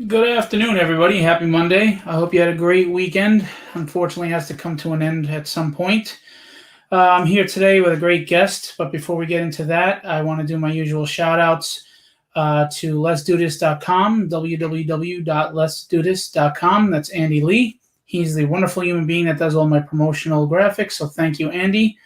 Good afternoon, everybody. Happy Monday. I hope you had a great weekend. Unfortunately, it has to come to an end at some point. I'm here today with a great guest, but before we get into that, I want to do my usual shout outs to letsdothis.com, www.letsdothis.com. That's Andy Lee. He's the wonderful human being that does all my promotional graphics, so thank you, Andy.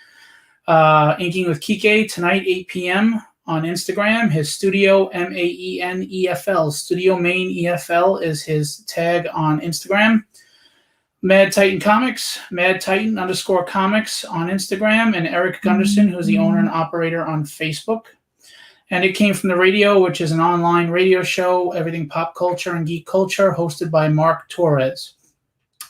Inking with Kike tonight, 8 p.m. on Instagram. His studio, MAENEFL, Studio Main EFL is his tag on Instagram. Mad Titan Comics, Mad Titan _comics on Instagram, and Eric Gunderson, who's the owner and operator on Facebook. And It Came From the Radio, which is an online radio show, everything pop culture and geek culture, hosted by Mark Torres.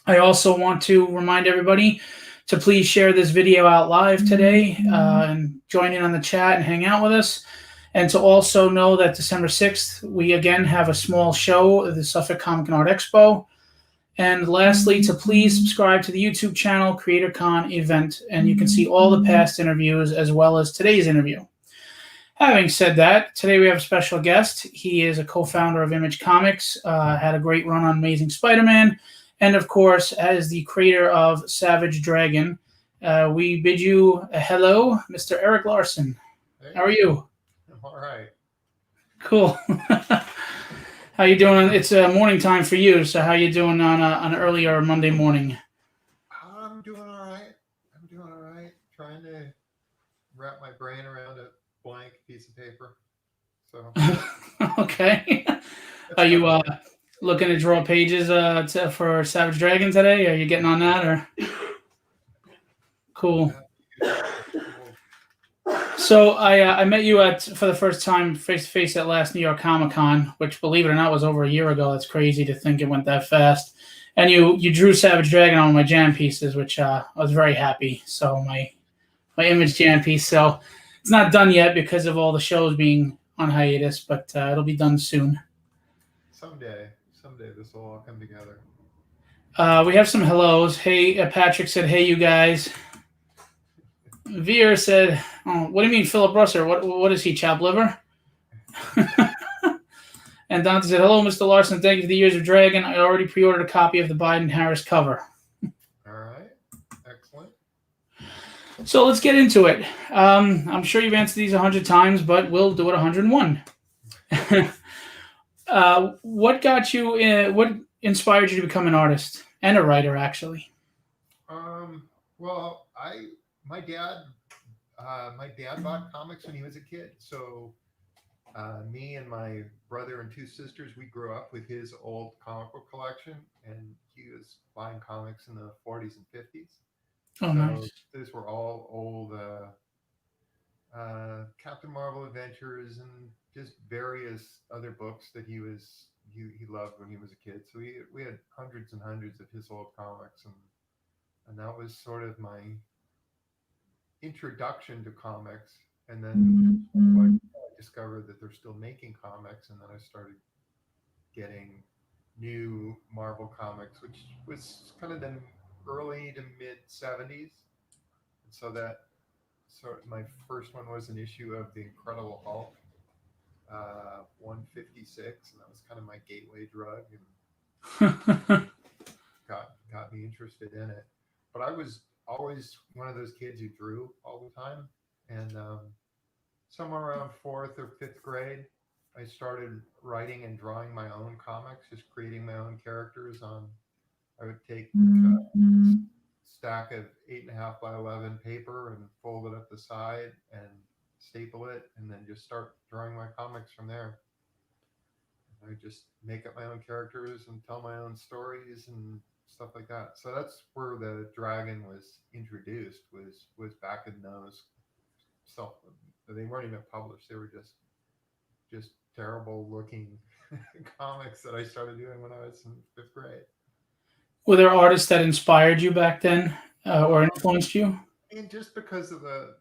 I also want to remind everybody to please share this video out live today and join in on the chat and hang out with us. And to also know that December 6th, we again have a small show at the Suffolk Comic and Art Expo. And lastly, to please subscribe to the YouTube channel, Creatorcon event, and you can see all the past interviews as well as today's interview. Having said that, today we have a special guest. He is a co-founder of Image Comics, had a great run on Amazing Spiderman, and of course, as the creator of Savage Dragon. We bid you a hello, Mr. Erik Larsen. Hey. How are you? I'm all right. Cool. How you doing? It's morning time for you, so how you doing on an earlier Monday morning? I'm doing all right. Trying to wrap my brain around a blank piece of paper. So. Okay. Are you looking to draw pages for Savage Dragon today? Are you getting on that or? Cool. So I met you for the first time face to face at last New York Comic Con, which, believe it or not, was over a year ago. That's crazy to think it went that fast. And you drew Savage Dragon on my jam pieces, which I was very happy. So my image jam piece. So it's not done yet because of all the shows being on hiatus, but it'll be done soon. Someday this will all come together. We have some hellos. Hey, Patrick said, "Hey, you guys." Veer said, "Oh, what do you mean, Philip Russer? What is he, chopped liver?" And Dante said, "Hello, Mr. Larsen. Thank you for the Years of Dragon. I already pre-ordered a copy of the Biden-Harris cover." All right, excellent. So let's get into it. I'm sure you've answered these 100 times, but we'll do it 101. What got you? What inspired you to become an artist and a writer, actually? Well, my dad bought comics when he was a kid. So me and my brother and two sisters, we grew up with his old comic book collection, and he was buying comics in the 40s and 50s. Oh, so nice. These were all old Captain Marvel adventures and just various other books that he loved when he was a kid. So we had hundreds and hundreds of his old comics, and that was sort of my introduction to comics. And then I discovered that they're still making comics, and then I started getting new Marvel comics, which was kind of the early to mid 70s. And so my first one was an issue of the Incredible Hulk, 156, and that was kind of my gateway drug, and got me interested in it. But I was always one of those kids who drew all the time, and somewhere around 4th or 5th grade, I started writing and drawing my own comics, just creating my own characters. I would take a stack of 8.5 by 11 paper and fold it up the side and staple it, and then just start drawing my comics from there. I just make up my own characters and tell my own stories and stuff like that. So that's where the dragon was introduced, was back in those they weren't even published. They were just terrible looking comics that I started doing when I was in fifth grade. Were there artists that inspired you back then or Um, influenced you? and just because of the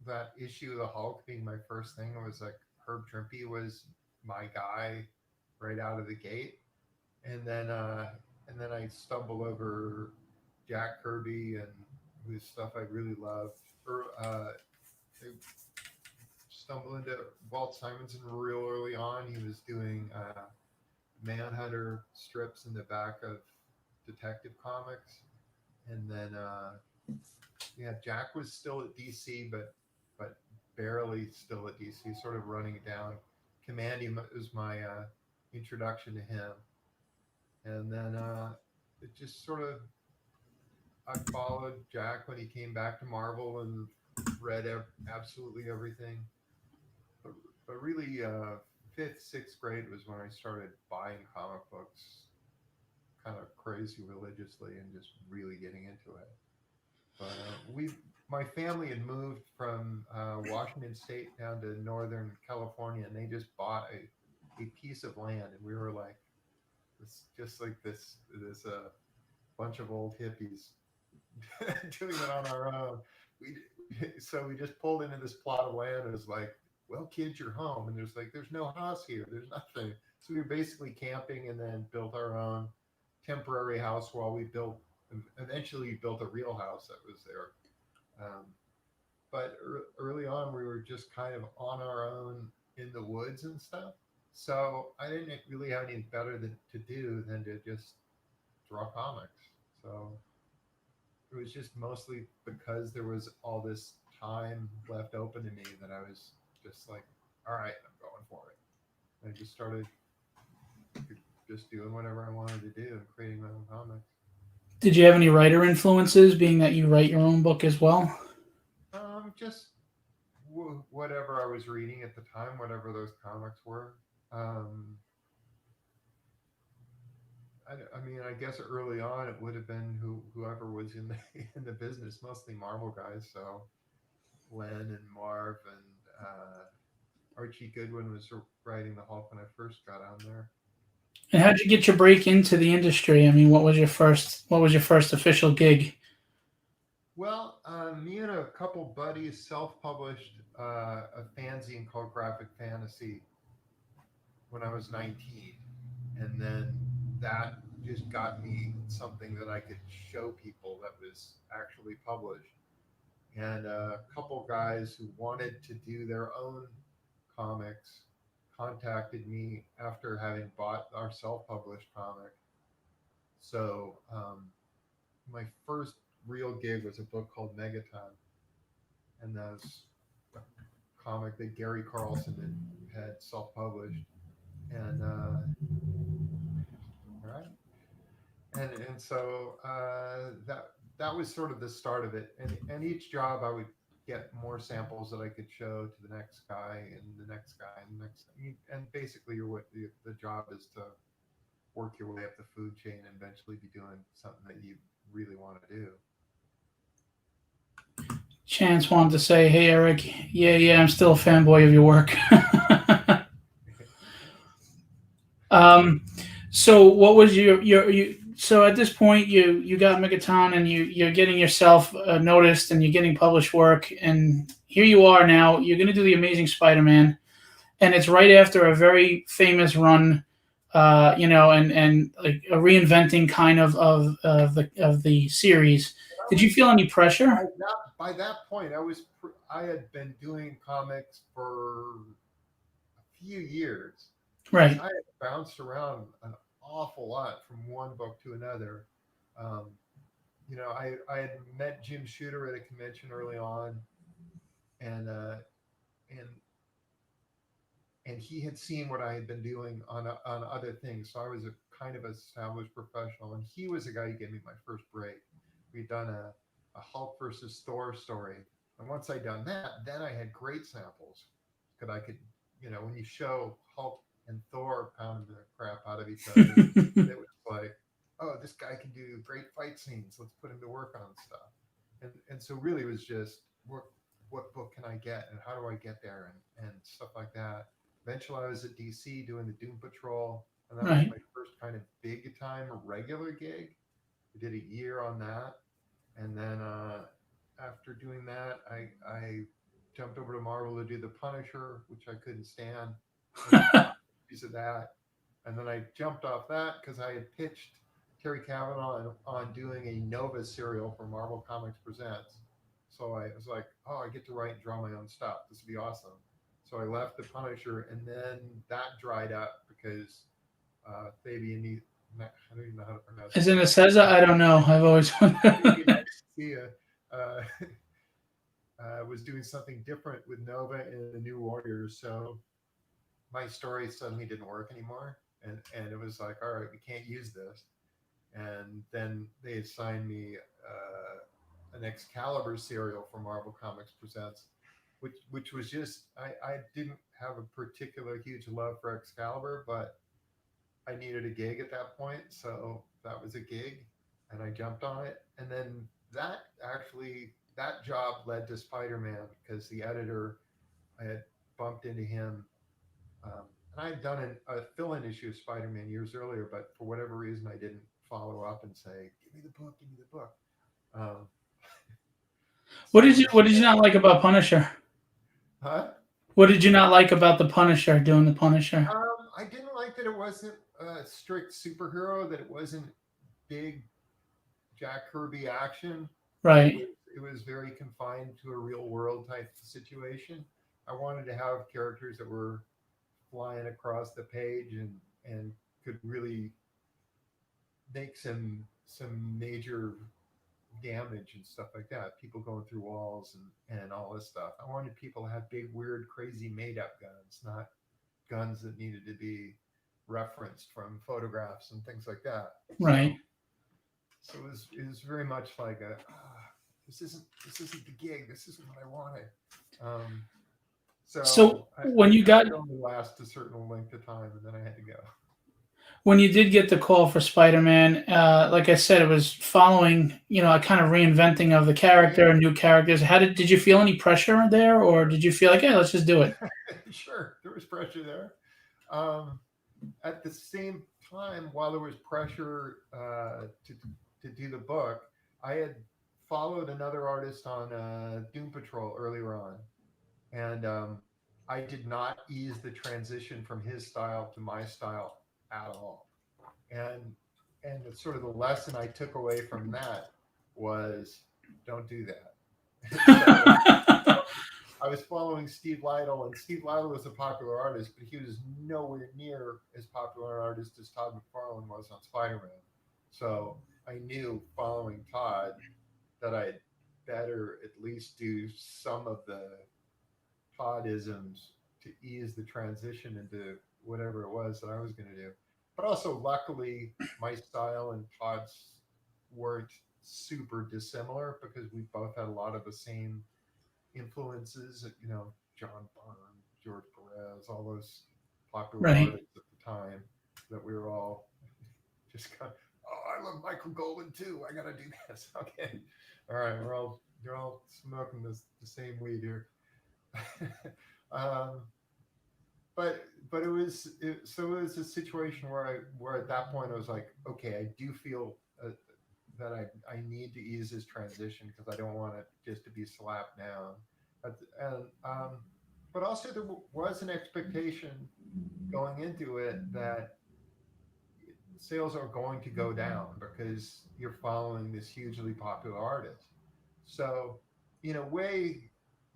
that issue, the Hulk being my first thing, it was like Herb Trimpe was my guy right out of the gate, and then I stumbled over Jack Kirby and whose stuff I really loved. I stumbled into Walt Simonson real early on. He was doing Manhunter strips in the back of Detective Comics, and then yeah, Jack was still at DC, but barely still at DC, sort of running it down. Commandy was my introduction to him, and then it just sort of I followed Jack when he came back to Marvel and read absolutely everything. But, but really, fifth, sixth grade was when I started buying comic books kind of crazy religiously and just really getting into it. But my family had moved from Washington State down to Northern California, and they just bought a piece of land, and we were like, this, just like this bunch of old hippies doing it on our own. So we just pulled into this plot of land. It was like, well, kids, you're home, and there's no house here. There's nothing. So we were basically camping, and then built our own temporary house while we built. Eventually, built a real house that was there. Um, but early on, we were just kind of on our own in the woods and stuff. So I didn't really have anything better to do than to just draw comics. So it was just mostly because there was all this time left open to me that I was just like, all right, I'm going for it. And I just started just doing whatever I wanted to do and creating my own comics. Did you have any writer influences, being that you write your own book as well? Just whatever I was reading at the time, whatever those comics were. Um, I mean, I guess early on it would have been whoever was in the in the business, mostly Marvel guys. So Len and Marv and Archie Goodwin was writing the Hulk when I first got on there. And how'd you get your break into the industry? I mean, what was your first official gig? Well, me and a couple buddies self-published a fanzine called Graphic Fantasy when I was 19, and then that just got me something that I could show people that was actually published. And a couple guys who wanted to do their own comics contacted me after having bought our self-published comic. So my first real gig was a book called Megaton, and that's a comic that Gary Carlson had self-published. And right, and so that was sort of the start of it. And each job I would get more samples that I could show to the next guy and the next guy and the next. And basically, what the job is to work your way up the food chain and eventually be doing something that you really want to do. Chance wanted to say, "Hey, Eric, yeah, I'm still a fanboy of your work." um, so what was so at this point you got Megaton and you're getting yourself noticed and you're getting published work, and here you are now. You're going to do the Amazing Spider-Man, and it's right after a very famous run, and like a reinventing kind of the series. Did you feel any pressure? By that point, I had been doing comics for a few years, and Right. I had bounced around an awful lot from one book to another. Um, I had met Jim Shooter at a convention early on, and and and he had seen what I had been doing on other things. So I was a kind of established professional, and he was the guy who gave me my first break. We'd done a Hulk versus Thor story, and once I'd done that, then I had great samples that I could, when you show Hulk and Thor pounding the crap out of each other, it was like, oh, this guy can do great fight scenes. Let's put him to work on stuff. And so really, it was just what book can I get and how do I get there and stuff like that. eventually I was at DC doing the Doom Patrol, and that was Right. my first kind of big time regular gig. I did a year on that, and then after doing that, I jumped over to Marvel to do the Punisher, which I couldn't stand. I did piece of that, and then I jumped off that because I had pitched Terry Kavanaugh on doing a Nova serial for Marvel Comics Presents. So I was like, oh, I get to write and draw my own stuff. This would be awesome. So I left the Punisher, and then that dried up because Fabian, I don't even know how to pronounce Is his it name. a Cesar? I don't know. I've always wondered. Fabian Garcia, uh, was doing something different with Nova and the New Warriors. So my story suddenly didn't work anymore. And it was like, all right, we can't use this. And then they assigned me an Excalibur serial for Marvel Comics Presents, which was just I didn't have a particular huge love for Excalibur, but I needed a gig at that point, so that was a gig, and I jumped on it. And then that job led to Spider-Man because the editor I had bumped into him, and I had done a fill-in issue of Spider-Man years earlier, but for whatever reason I didn't follow up and say, "Give me the book, give me the book." Um, What so did it you was, What did you not like about Punisher? huh? What did you not like about the Punisher? Doing the Punisher, I didn't like that it wasn't a strict superhero, that it wasn't big Jack Kirby action. It right? was it was very confined to a real world type situation. I wanted to have characters that were flying across the page and could really make some major damage and stuff like that. People going through walls and all this stuff. I wanted people to have big, weird, crazy made up guns, not guns that needed to be referenced from photographs and things like that. Right. So it was very much like this isn't the gig. This isn't what I wanted. Um, So so when you I got could only last a certain length of time, and then I had to go. when you did get the call for Spider-Man, like I said, it was following, a kind of reinventing of the character, new characters. How did you feel any pressure there, or did you feel like, hey, let's just do it? Sure, there was pressure there. Um, at the same time, while there was pressure to do the book, I had followed another artist on Doom Patrol earlier on, and I did not ease the transition from his style to my style at all. And the sort of the lesson I took away from that was don't do that. So I was following Steve Lytle, and Steve Lytle was a popular artist, but he was nowhere near as popular an artist as Todd McFarlane was on Spider-Man. So I knew following Todd that I'd better at least do some of the Toddisms to ease the transition into whatever it was that I was going to do. But also, luckily, my style and Todd's weren't super dissimilar because we both had a lot of the same influences. John Byrne, George Perez, all those popular Right. artists at the time that we were all just kind of, oh, I love Michael Golden too. I got to do this. Okay. All right. You're all smoking the same weed here. um, but so it was a situation where at that point I was like, okay, I do feel that I need to ease this transition because I don't want it just to be slapped down. And but also there was an expectation going into it that sales are going to go down because you're following this hugely popular artist. So, in a way,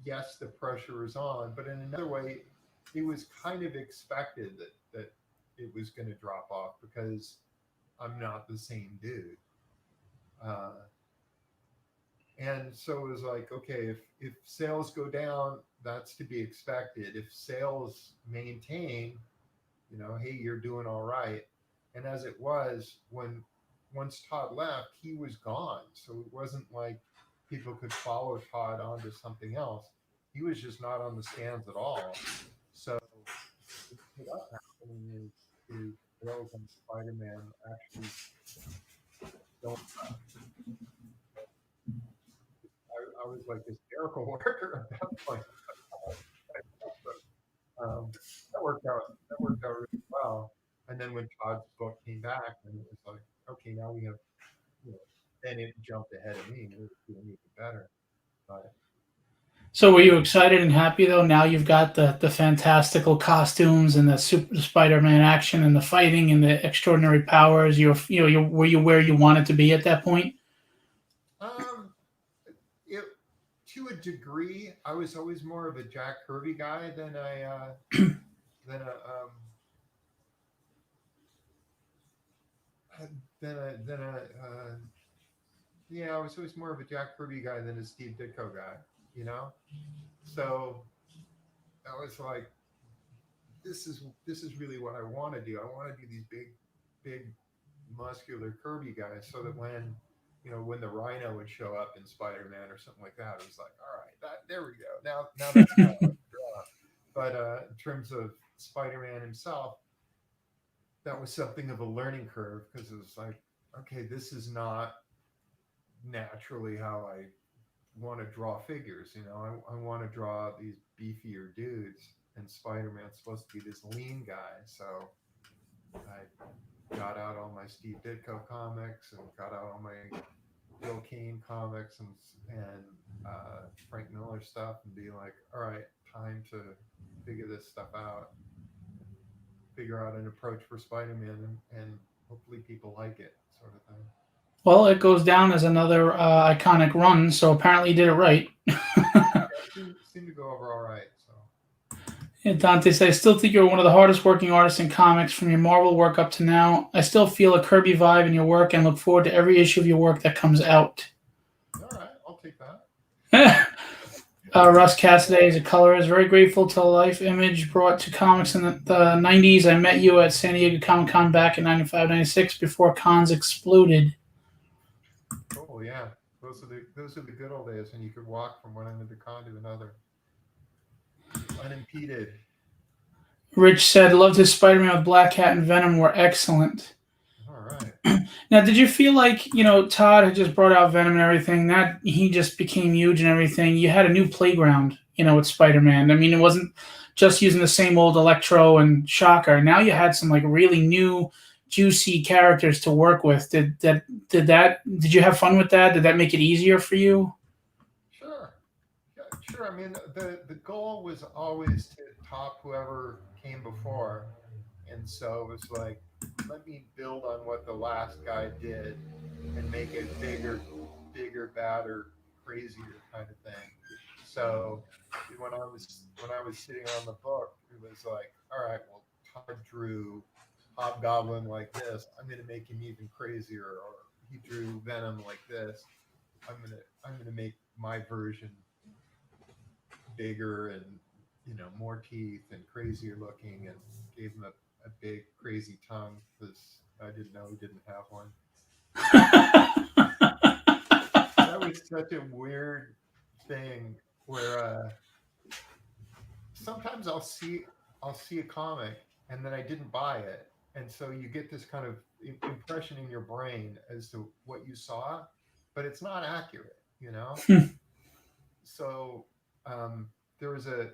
yes, the pressure is on, but in another way, it was kind of expected that it was going to drop off because I'm not the same dude. Uh, and so it was like, okay, if sales go down, that's to be expected. If sales maintain, hey, you're doing all right. And as it was, once Todd left, he was gone. So it wasn't like people could follow Todd onto something else. He was just not on the stands at all. So what ended up happening is sales on Spider-Man actually don't. I was like this miracle worker at that point. That worked out. That worked out really well. And then when Todd's book came back, and it was like, okay, now we have, you know, then it jumped ahead of me. It was doing even better. But So were you excited and happy though? Now you've got the fantastical costumes and the Super Spider-Man action and the fighting and the extraordinary powers. Were you where you wanted to be at that point? um, it, to a degree, I was always more of a Jack Kirby guy than a than a yeah, I was always more of a Jack Kirby guy than a Steve Ditko guy, you know. So I was like, this is really what I want to do. I want to do these big muscular Kirby guys, so that when, you know, when the Rhino would show up in Spider-Man or something like that, it was like, all right, there we go. Now that's how I draw. But in terms of Spider-Man himself, that was something of a learning curve, because it was like, okay, this is not naturally how I want to draw figures. You know, I want to draw these beefier dudes, and Spider-Man's supposed to be this lean guy. So I got out all my Steve Ditko comics and got out all my Bill Kane comics and Frank Miller stuff, and be like, all right, time to figure this stuff out, figure out an approach for Spider-Man, and hopefully people like it, sort of thing. Well, it goes down as another iconic run, so apparently you did it right. Seemed to go over all right. So And Dante said, I still think you're one of the hardest working artists in comics from your Marvel work up to now. I still feel a Kirby vibe in your work and look forward to every issue of your work that comes out. all right, I'll take that. Russ Cassidy is a colorist. Very grateful to the life image brought to comics in the 90s. I met you at San Diego Comic-Con back in 95, 96 before cons exploded. Oh yeah, those are the good old days when you could walk from one end of the con to another unimpeded. Rich said, loved his Spider-Man with Black Cat and Venom were excellent. All right. Now, did you feel like, Todd had just brought out Venom and everything, that he just became huge and everything? You had a new playground, with Spider-Man. I mean, it wasn't just using the same old Electro and Shocker. Now you had some like really new, juicy characters to work with. Did you have fun with that? Did that make it easier for you? Sure. Yeah, sure. I mean, the goal was always to top whoever came before, and so it was like, let me build on what the last guy did and make it bigger, badder, crazier kind of thing. So when I was sitting on the book, it was like, all right, well, Todd drew Hobgoblin like this. I'm going to make him even crazier. Or he drew Venom like this. I'm gonna make my version bigger and more teeth and crazier looking, and gave him a big crazy tongue, because I didn't know he didn't have one. That was such a weird thing where sometimes I'll see a comic and then I didn't buy it, and so you get this kind of impression in your brain as to what you saw, but it's not accurate, So there was a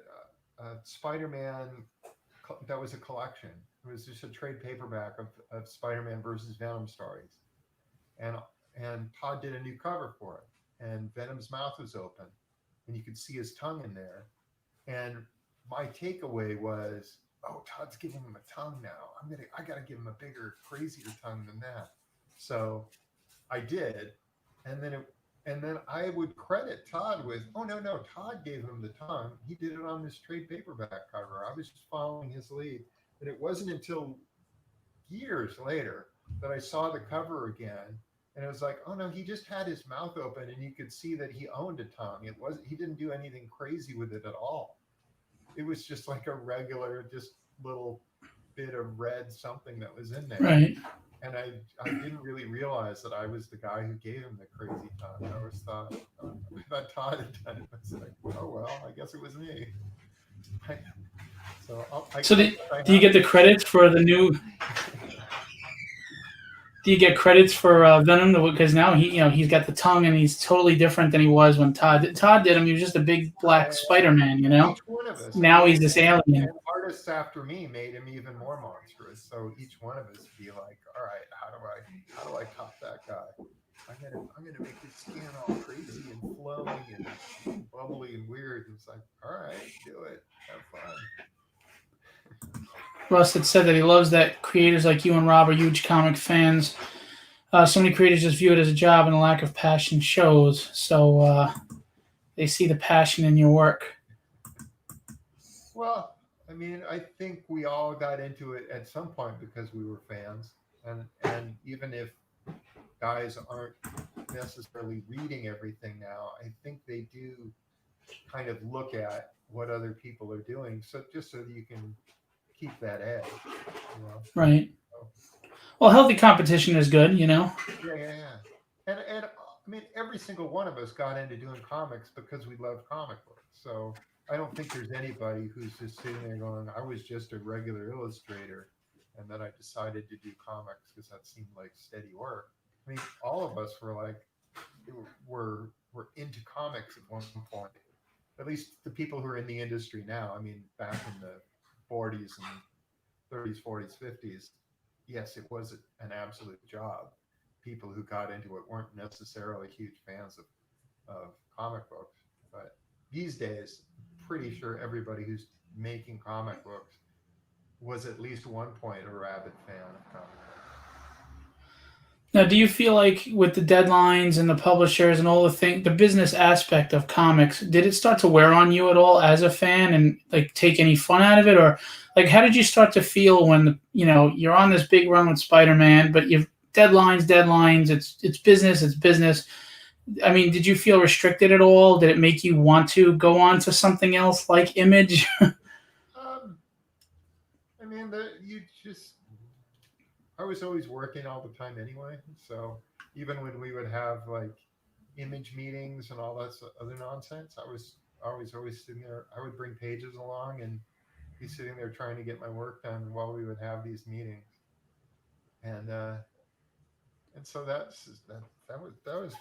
Spider-Man that was a collection. It was just a trade paperback of Spider-Man versus Venom stories, and Todd did a new cover for it, and Venom's mouth was open, and you could see his tongue in there, and my takeaway was, oh, Todd's giving him a tongue now. I gotta give him a bigger, crazier tongue than that. So I did, and then I would credit Todd with, oh no, Todd gave him the tongue. He did it on this trade paperback cover. I was just following his lead. And it wasn't until years later that I saw the cover again, and it was like, oh no, he just had his mouth open, and you could see that he owned a tongue. He didn't do anything crazy with it at all. It was just like a regular, just little bit of red something that was in there. Right. And I didn't really realize that I was the guy who gave him the crazy tongue. I always thought Todd had done it. I was like, oh well, I guess it was me. So do you get the credits for the new? Do you get credits for Venom? Because now he's got the tongue, and he's totally different than he was when Todd did him. He was just a big black Spider-Man, Each one of us. Now he's this alien. And artists after me made him even more monstrous. So each one of us be like, all right, how do I top that guy? I'm gonna make his skin all crazy and flowing and bubbly and weird. And it's like, all right, do it, have fun. Russ had said that he loves that creators like you and Rob are huge comic fans. So many creators just view it as a job, and a lack of passion shows. So they see the passion in your work. Well, I mean, I think we all got into it at some point because we were fans, and even if guys aren't necessarily reading everything now, I think they do kind of look at what other people are doing, so just so that you can keep that edge, you know. Right. So, Well, healthy competition is good, you know. yeah, yeah, yeah. And I mean, every single one of us got into doing comics because we love comic books. So I don't think there's anybody who's just sitting there going, "I was just a regular illustrator, and then I decided to do comics because that seemed like steady work." I mean, all of us were like, were into comics at one point. At least the people who are in the industry now. I mean, back in the 40s and 30s, 40s, 50s, yes, it was an absolute job. People who got into it weren't necessarily huge fans of comic books. But these days, pretty sure everybody who's making comic books was at least one point a rabid fan of comic Now, do you feel like with the deadlines and the publishers and all the business aspect of comics, did it start to wear on you at all as a fan and like take any fun out of it, or like how did you start to feel when you're on this big run with Spider-Man, but you've deadlines, it's business. I mean, did you feel restricted at all? Did it make you want to go on to something else like Image? books. I mean, you just I was always working all the time anyway. So even when we would have like image meetings and all that other nonsense, I was always sitting there. I would bring pages along and be sitting there trying to get my work done while we would have these meetings. And so that was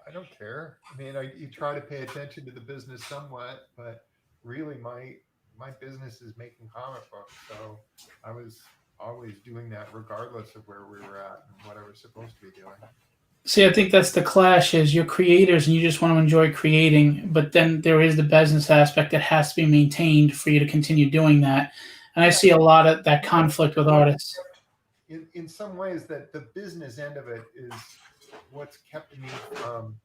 I don't care. I mean, you try to pay attention to the business somewhat, but really my business is making comic books. So I was always doing that regardless of where we were at and what I was supposed to be doing. See, I think that's the clash is you're creators and you just want to enjoy creating, but then there is the business aspect that has to be maintained for you to continue doing that. And I Yeah, see a lot of that conflict with artists. in some ways that the business end of it is what's kept me from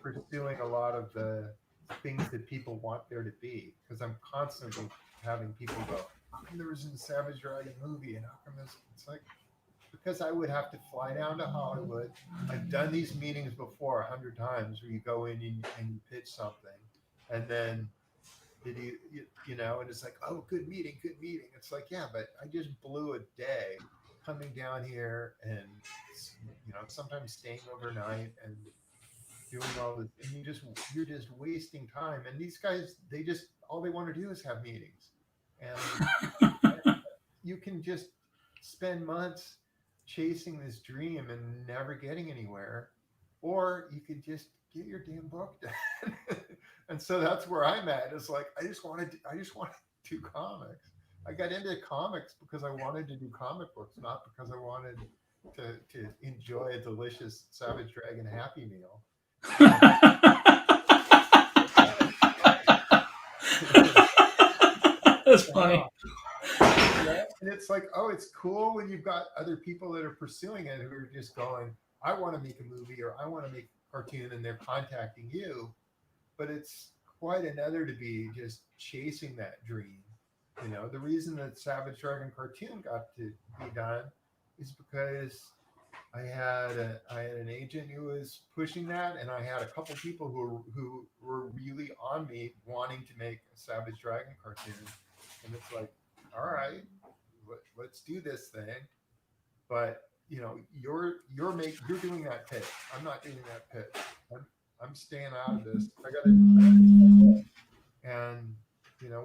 pursuing a lot of the things that people want there to be, because I'm constantly having people go, how come there isn't a Savage Dragon movie, and how come this, it's like, because I would have to fly down to Hollywood. I've done these meetings before 100 times where you go in and you pitch something, and then and it's like, oh, good meeting, good meeting. It's like, yeah, but I just blew a day coming down here and sometimes staying overnight and doing all this, and you're just wasting time. And these guys, they just all they want to do is have meetings, and you can just spend months chasing this dream and never getting anywhere, or you could just get your damn book done. And so that's where I'm at. It's like I just want to do comics. I got into comics because I wanted to do comic books, not because I wanted to enjoy a delicious Savage Dragon Happy Meal. That's funny. Yeah, and it's like, oh, it's cool when you've got other people that are pursuing it who are just going, I want to make a movie or I want to make a cartoon, and they're contacting you. But it's quite another to be just chasing that dream. The reason that Savage Dragon cartoon got to be done is because I had an agent who was pushing that, and I had a couple people who were really on me wanting to make a Savage Dragon cartoon, and it's like, all right, let's do this thing. But you're doing that pitch. I'm not doing that pitch. I'm staying out of this. I got to. And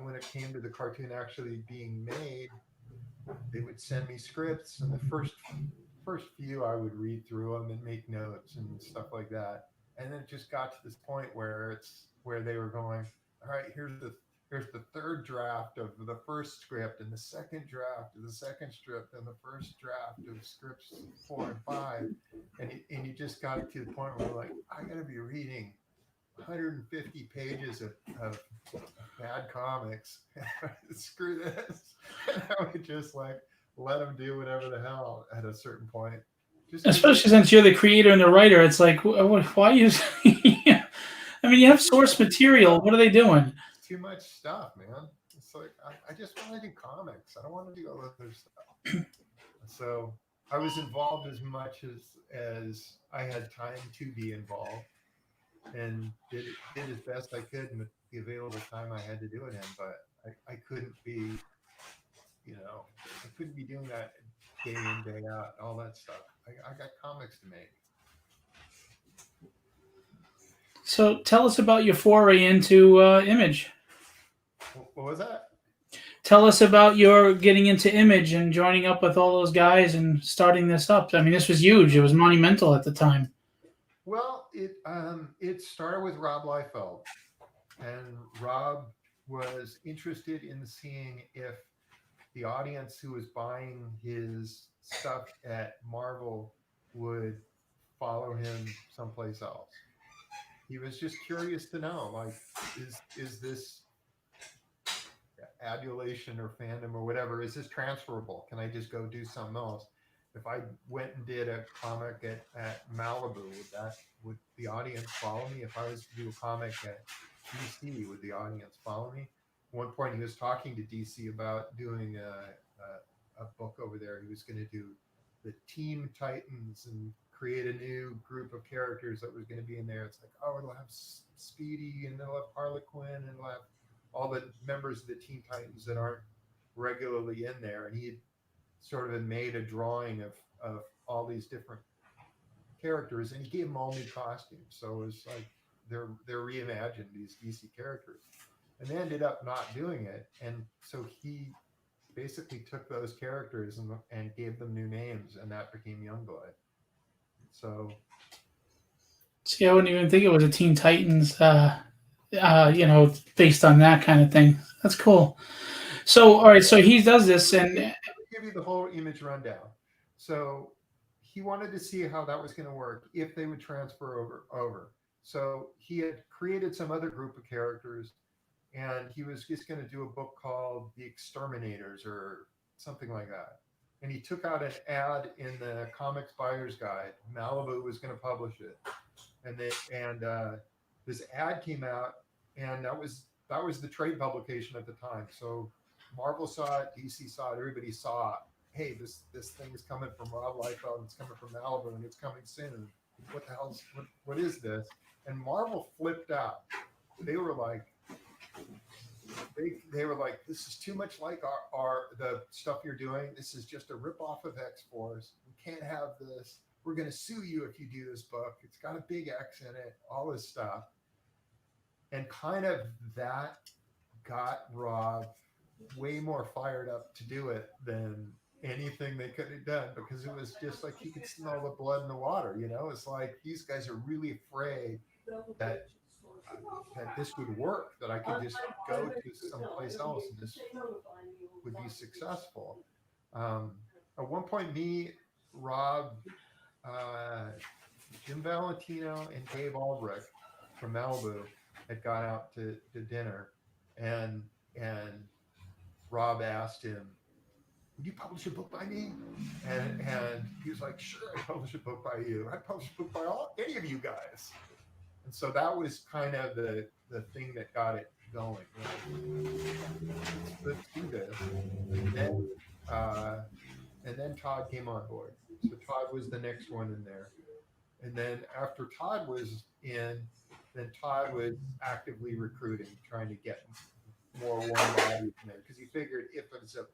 when it came to the cartoon actually being made, they would send me scripts, and the first few I would read through them and make notes and stuff like that. And then it just got to this point where they were going, all right, there's the third draft of the first script and the second draft of the second script and the first draft of scripts 4 and 5, and you just got to the point where like I got to be reading 150 pages of bad comics. Screw this. And I would just like let them do whatever the hell at a certain point. Just Especially since you're the creator and the writer, it's like, why you? I mean, you have source material. What are they doing? it's too much stuff, man. It's like I just want to do comics. I don't want to do all other stuff. So I was involved as much as I had time to be involved, and did as best I could in the available time I had to do it in. But I couldn't be, I couldn't be doing that day in, day out, all that stuff. I got comics to make. So tell us about your foray into Image. What was that? Tell us about your getting into Image and joining up with all those guys and starting this up. I mean, this was huge. It was monumental at the time. Well, it started with Rob Liefeld, and Rob was interested in seeing if the audience who was buying his stuff at Marvel would follow him someplace else. He was just curious to know, like, is this adulation or fandom or whatever, is this transferable? Can I just go do something else? If I went and did a comic at Malibu, would the audience follow me? If I was to do a comic at DC, would the audience follow me? At one point, he was talking to DC about doing a book over there. He was going to do the Teen Titans and create a new group of characters that was going to be in there. It's like, oh, it'll have Speedy, and it'll have Harley Quinn, and it'll have all the members of the Teen Titans that aren't regularly in there. And he had sort of made a drawing of all these different characters, and he gave them all new costumes. So it was like they're reimagined these DC characters, and they ended up not doing it. And so he basically took those characters and gave them new names, and that became Youngblood. So See, I wouldn't even think it was a Teen Titans, based on that kind of thing. That's cool. So, all right, so he does this, and let me give you the whole Image rundown. So he wanted to see how that was going to work if they would transfer over. So he had created some other group of characters, and he was just going to do a book called The Exterminators or something like that. And he took out an ad in the Comics Buyer's Guide. Malibu was going to publish it, and this ad came out, and that was the trade publication at the time. So Marvel saw it, DC saw it, everybody saw it. Hey, this thing is coming from Rob Liefeld, it's coming from Malibu, and it's coming soon. What the hell's what is this? And Marvel flipped out. They were like, this is too much like our the stuff you're doing. This is just a ripoff of X-Force. We can't have this. We're going to sue you if you do this book. It's got a big X in it, all this stuff. And kind of that got Rob way more fired up to do it than anything they could have done, because it was just like he could smell the blood in the water. It's like these guys are really afraid that this would work, that I could just go to someplace else and this would be successful. At one point, me, Rob, Jim Valentino, and Dave Albrecht from Malibu had gone out to dinner, and Rob asked him, "Would you publish a book by me?" And he was like, "Sure, I publish a book by you. I publish a book by any of you guys." And so that was kind of the thing that got it going. Let's do this. And then Todd came on board. So Todd was the next one in there. And then after Todd was in, then Todd was actively recruiting, trying to get more warm bodies in there, because he figured if it's a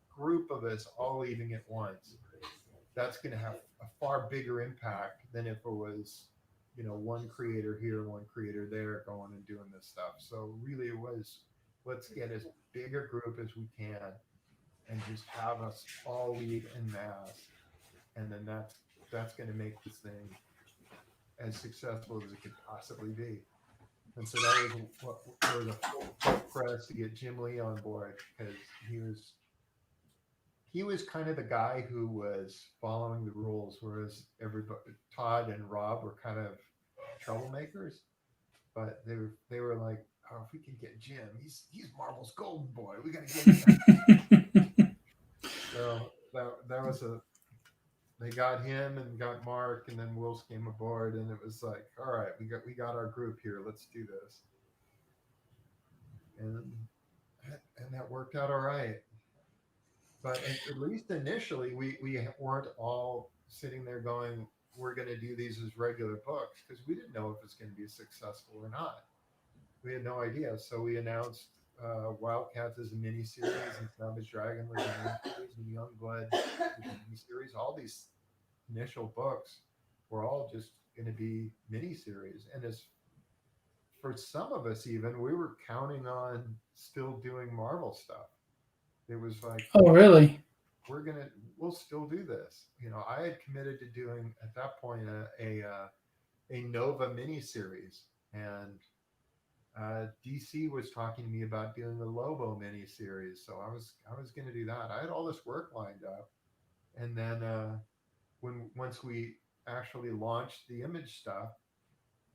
group of us all leaving at once, that's going to have a far bigger impact than if it was, one creator here, one creator there going and doing this stuff. So really it was, let's get as big a group as we can and just have us all lead en masse. And then that's going to make this thing as successful as it could possibly be. And so that was there was a full court press to get Jim Lee on board because he was kind of the guy who was following the rules, whereas everybody, Todd and Rob, were kind of troublemakers. But they were like, oh, if we can get Jim, he's Marvel's golden boy. We got to get him. So that was a they got him and got Mark, and then Wills came aboard, and it was like, all right, we got our group here. Let's do this, and and that worked out all right. But at least initially, we weren't all sitting there going, we're going to do these as regular books because we didn't know if it's going to be successful or not. We had no idea. So we announced Wildcats as a mini series, and Savage Dragon was a mini series, and Youngblood was a mini series. All these initial books were all just going to be mini series. And as for some of us, even we were counting on still doing Marvel stuff. It was like, Oh, really? we're gonna we'll still do this. I had committed to doing at that point a Nova miniseries, and DC was talking to me about doing the Lobo miniseries. So I was going to do that. I had all this work lined up, and then when once we actually launched the Image stuff,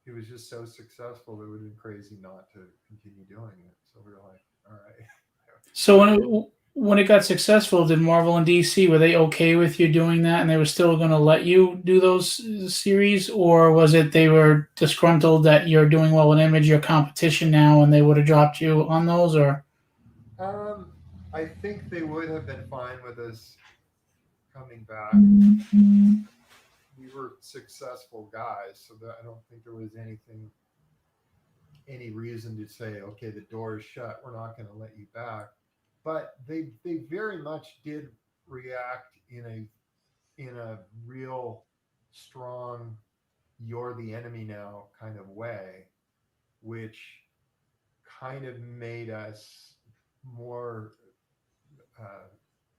it was just so successful. It would have been crazy not to continue doing it. So we were like, all right, So when it got successful, did Marvel and DC, were they okay with you doing that, and they were still going to let you do those series, or was it they were disgruntled that you're doing well with Image, your competition now, and they would have dropped you on those, or? um, I think they would have been fine with us coming back. We were successful guys, so that I don't think there was any reason to say, okay, the door is shut. We're not going to let you back. But they very much did react in a real strong "you're the enemy now" kind of way, which kind of made us more uh,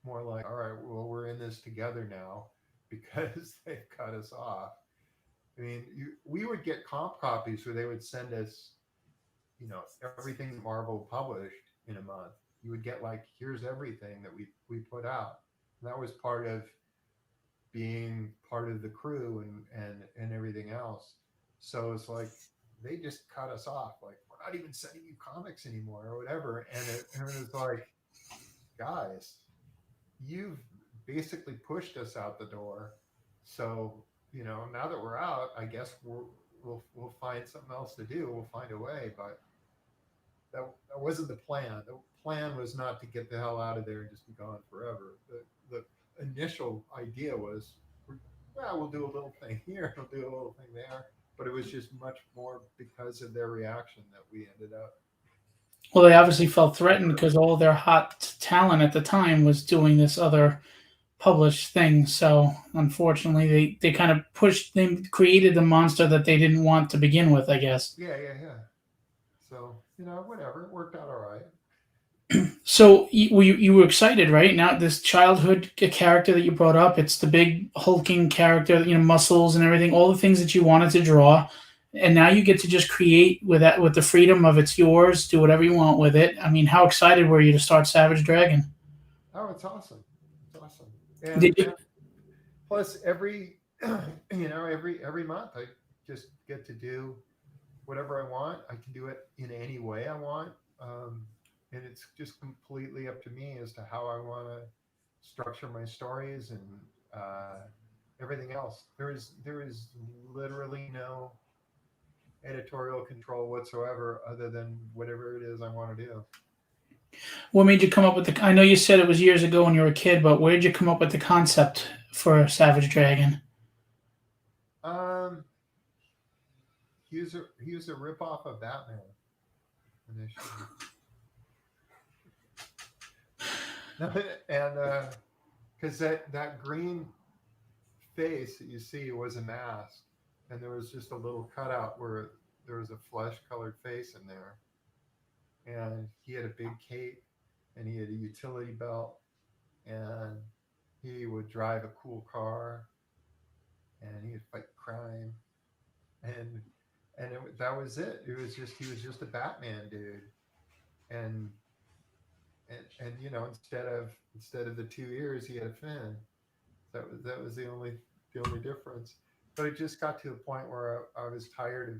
more like, all right, well, we're in this together now because they've cut us off. I mean, we would get comp copies where they would send us, everything that Marvel published in a month. You would get like, here's everything that we put out. And that was part of being part of the crew and everything else. So it's like they just cut us off. Like, we're not even sending you comics anymore or whatever. And it was like, guys, you've basically pushed us out the door. So, now that we're out, I guess we'll find something else to do. We'll find a way. But that wasn't the plan. The plan was not to get the hell out of there and just be gone forever. The initial idea was, well, we'll do a little thing here, we'll do a little thing there. But it was just much more because of their reaction that we ended up. Well, they obviously felt threatened because all their hot talent at the time was doing this other published thing. So unfortunately, they kind of they created the monster that they didn't want to begin with, I guess. Yeah, yeah, yeah. So, whatever. It worked out all right. So you were excited, right? Now this childhood character that you brought up, it's the big hulking character, muscles and everything, all the things that you wanted to draw, and now you get to just create with that, with the freedom of it's yours, do whatever you want with it. I mean, how excited were you to start Savage Dragon? Oh, it's awesome. It's awesome. Did And you? plus every month I just get to do whatever I want. I can do it in any way I want. And it's just completely up to me as to how I want to structure my stories and uh, everything else. There is literally no editorial control whatsoever, other than whatever it is I want to do. What made you come up with the? I know you said it was years ago when you were a kid, but where did you come up with the concept for Savage Dragon? Um, he was a rip off of Batman initially, and because that green face that you see was a mask, and there was just a little cutout where there was a flesh colored face in there, and he had a big cape, and he had a utility belt, and he would drive a cool car, and he would fight crime, and and that was it. It was just he was just a Batman dude, and instead of the 2 ears, he had a fin. That was the only difference. But it just got to the point where I was tired of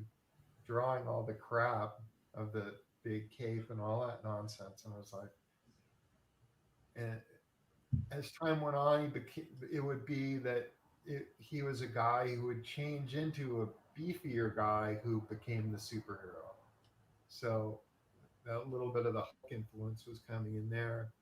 drawing all the crap of the big cape and all that nonsense, and I was like, and as time went on, it would be that he was a guy who would change into a beefier guy who became the superhero. So that little bit of the Hulk influence was coming in there.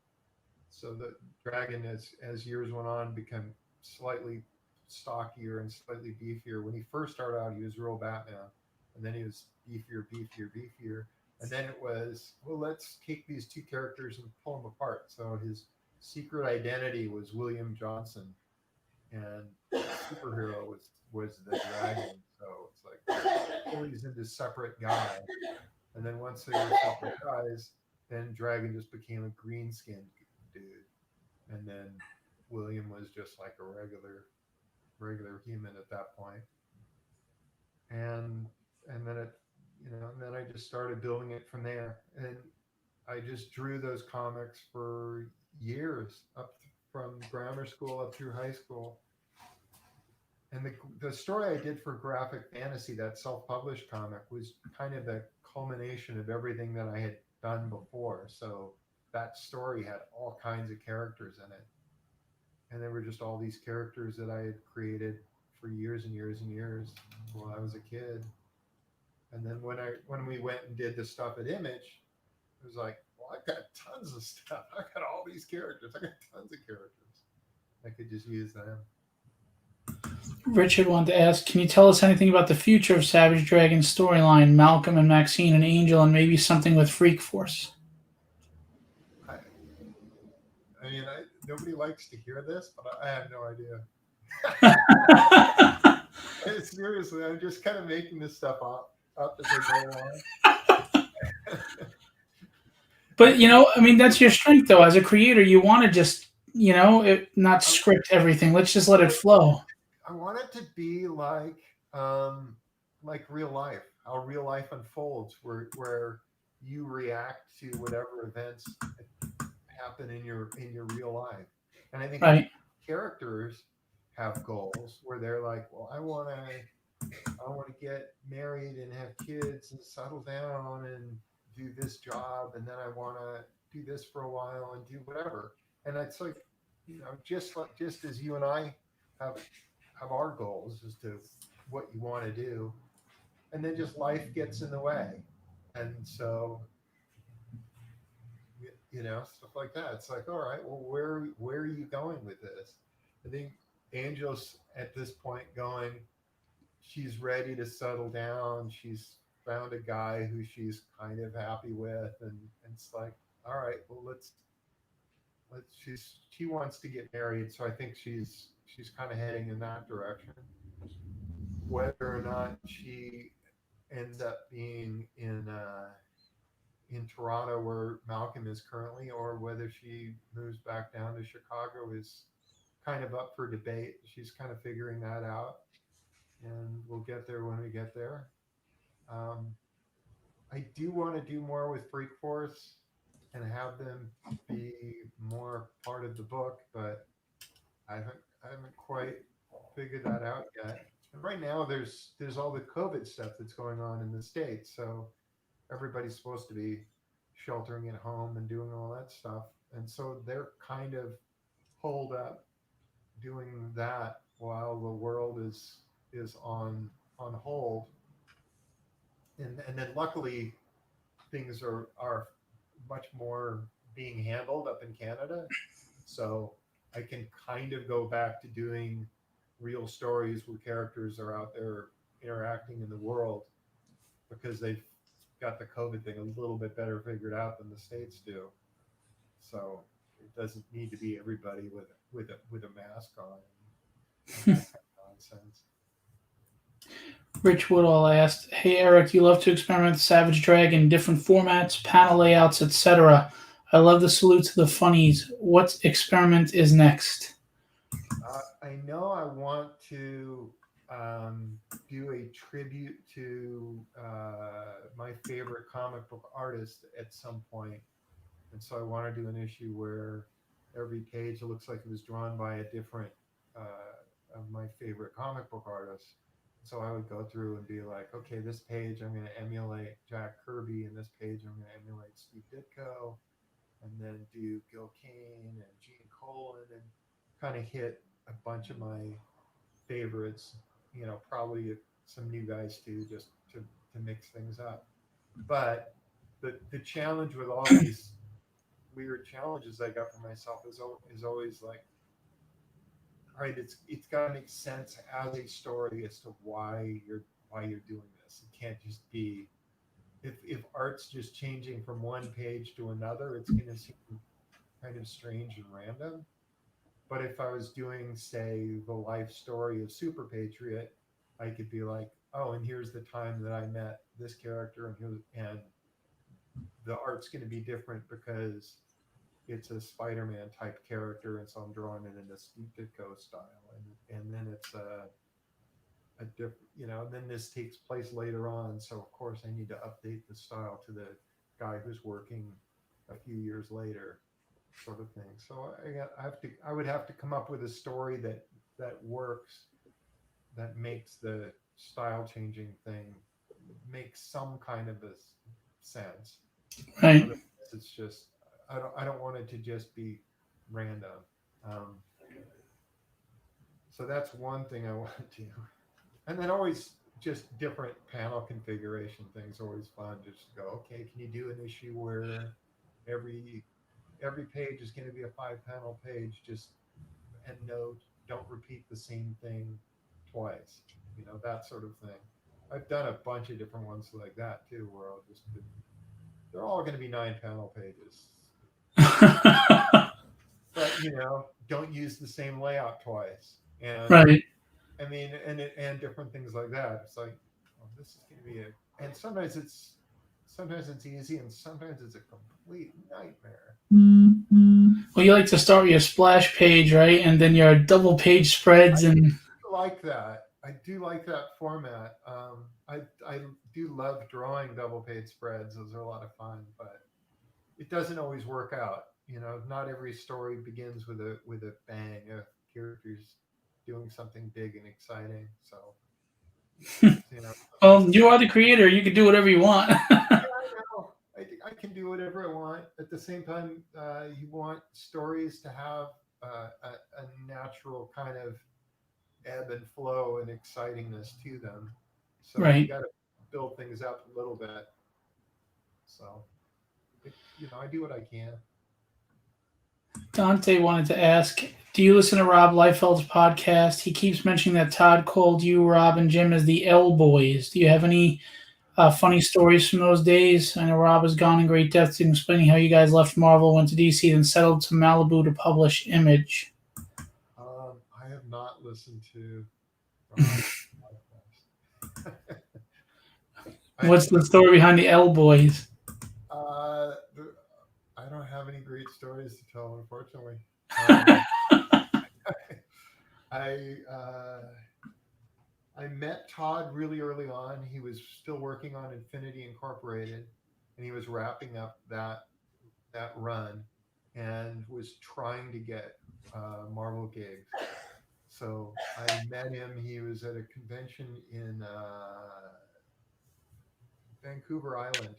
So the dragon, as years went on, became slightly stockier and slightly beefier. When he first started out, he was real Batman, and then he was beefier, beefier, beefier. And then it was, well, let's take these two characters and pull them apart. So his secret identity was William Johnson, and superhero was the dragon. So it's like pull these into separate guys, and then once they were separate guys, then dragon just became a green skinned dude, and then William was just like a regular human at that point. And then and then I just started building it from there, and I just drew those comics for years, from grammar school up through high school. And the story I did for Graphic Fantasy, that self-published comic, was kind of the culmination of everything that I had done before. So that story had all kinds of characters in it, and there were just all these characters that I had created for years and years and years while I was a kid. And then when we went and did the stuff at Image, it was like, well, I've got tons of stuff. I got all these characters. I got tons of characters. I could just use them. Richard wanted to ask, can you tell us anything about the future of Savage Dragon's storyline, Malcolm and Maxine and Angel, and maybe something with Freak Force? I, I mean, nobody likes to hear this, but I have no idea. Seriously, I'm just kind of making this stuff up as I go on. But, I mean, that's your strength, though. As a creator, you want to just, not script everything. Let's just let it flow. I want it to be like real life, how real life unfolds, where you react to whatever events happen in your real life. And I think right. Characters have goals where they're like, well, I want to get married and have kids and settle down and do this job, and then I want to do this for a while and do whatever. And it's like, just as you and I have our goals as to what you want to do, and then just life gets in the way, and so stuff like that. It's like, all right, well, where are you going with this? I think Angel's at this point going, she's ready to settle down. She's found a guy who she's kind of happy with, and it's like, all right, well, let's she wants to get married, so I think she's kind of heading in that direction. Whether or not she ends up being in Toronto where Malcolm is currently, or whether she moves back down to Chicago, is kind of up for debate. She's kind of figuring that out, and we'll get there when we get there. I do want to do more with Freak Force and have them be more part of the book, but I haven't quite figured that out yet. And right now, there's all the COVID stuff that's going on in the States, so everybody's supposed to be sheltering at home and doing all that stuff, and so they're kind of holed up doing that while the world is on hold. And then luckily things are much more being handled up in Canada, so I can kind of go back to doing real stories where characters are out there interacting in the world, because they've got the COVID thing a little bit better figured out than the States do. So it doesn't need to be everybody with a mask on and that kind of nonsense. Rich Woodall asked, hey, Eric, you love to experiment with Savage Dragon, different formats, panel layouts, etc. I love the salute to the funnies. What experiment is next? I know I want to do a tribute to my favorite comic book artist at some point. And so I want to do an issue where every page it looks like it was drawn by a different of my favorite comic book artists. So I would go through and be like, okay, this page I'm going to emulate Jack Kirby, and this page I'm going to emulate Steve Ditko, and then do Gil Kane and Gene Colan, and kind of hit a bunch of my favorites. Probably some new guys too, just to mix things up. But the challenge with all these weird challenges I got for myself is always like, all right, it's got to make sense as a story as to why you're doing this. It can't just be if art's just changing from one page to another, it's going to seem kind of strange and random. But if I was doing, say, the life story of Super Patriot, I could be like, oh, and here's the time that I met this character, and the art's going to be different because it's a Spider-Man type character, and so I'm drawing it in the Steve Ditko style, and then it's a different, and then this takes place later on, so of course I need to update the style to the guy who's working a few years later, sort of thing. So I would have to come up with a story that works, that makes the style changing thing make some kind of a sense. Right. Otherwise, it's just I don't want it to just be random. Um, so that's one thing I want to do, and then always just different panel configuration things. Always fun. Just go, okay, can you do an issue where every every page is going to be a 5 panel page, just and no, don't repeat the same thing twice. That sort of thing. I've done a bunch of different ones like that too, where I'll just they're all going to be 9 panel pages, but don't use the same layout twice. And Right. I mean, and different things like that. It's like, oh, this is going to be and sometimes it's easy, and sometimes it's a complete nightmare. Well, you like to start with your splash page, right? And then your double page I spreads and like that. I do like that format. I do love drawing double page spreads. Those are a lot of fun, but it doesn't always work out. Not every story begins with a bang. A character's doing something big and exciting. So well, just you are the creator. You can do whatever you want. yeah, I know. I can do whatever I want. At the same time, you want stories to have a natural kind of ebb and flow and excitingness to them. So you Right. got to build things up a little bit. So, I do what I can. Dante wanted to ask, do you listen to Rob Liefeld's podcast? He keeps mentioning that Todd called you, Rob, and Jim as the L Boys. Do you have any funny stories from those days? I know Rob has gone in great depth in explaining how you guys left Marvel, went to DC, then settled to Malibu to publish Image. I have not listened to Rob's podcast. What's the story behind the L Boys? uh, I don't have any great stories to tell, unfortunately. I I met Todd really early on. He was still working on Infinity Incorporated, and he was wrapping up that run, and was trying to get Marvel gigs. So I met him. He was at a convention in Vancouver Island,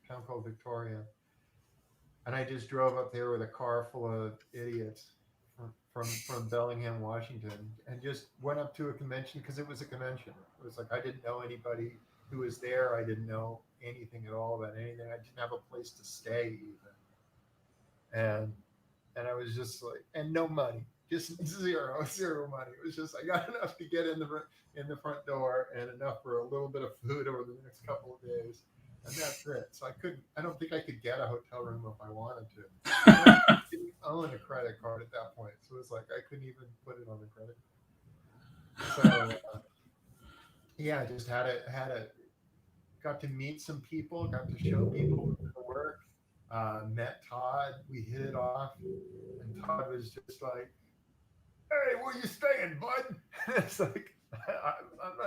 town called Victoria, and I just drove up there with a car full of idiots from Bellingham, Washington, and just went up to a convention because it was a convention. It was like I didn't know anybody who was there. I didn't know anything at all about anything. I didn't have a place to stay even, and I was just like, and no money, just zero money. It was just I got enough to get in the front door and enough for a little bit of food over the next couple of days, and that's it. So I don't think I could get a hotel room if I wanted to. I didn't own a credit card at that point, so it was like I couldn't even put it on the credit card. So yeah, I just had a got to meet some people, got to show people the work. Met Todd, we hit it off, and Todd was just like, "Hey, where you staying, bud?" It's like,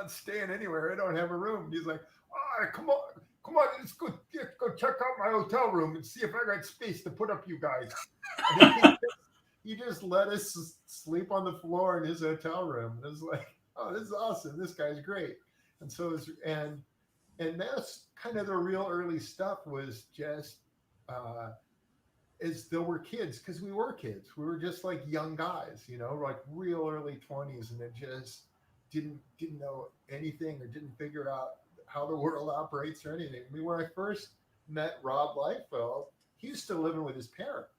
not staying anywhere. I don't have a room. And he's like, "Ah, come on, let's go check out my hotel room and see if I got space to put up you guys." And he just let us sleep on the floor in his hotel room. And it was like, "Oh, this is awesome. This guy's great." And so it's and that's kind of the real early stuff was just uh, as though we're kids because we were kids. We were just like young guys, like real early 20s, and it just didn't know anything or didn't figure out how the world operates or anything. I mean, when I first met Rob Liefeld, he was still living with his parents.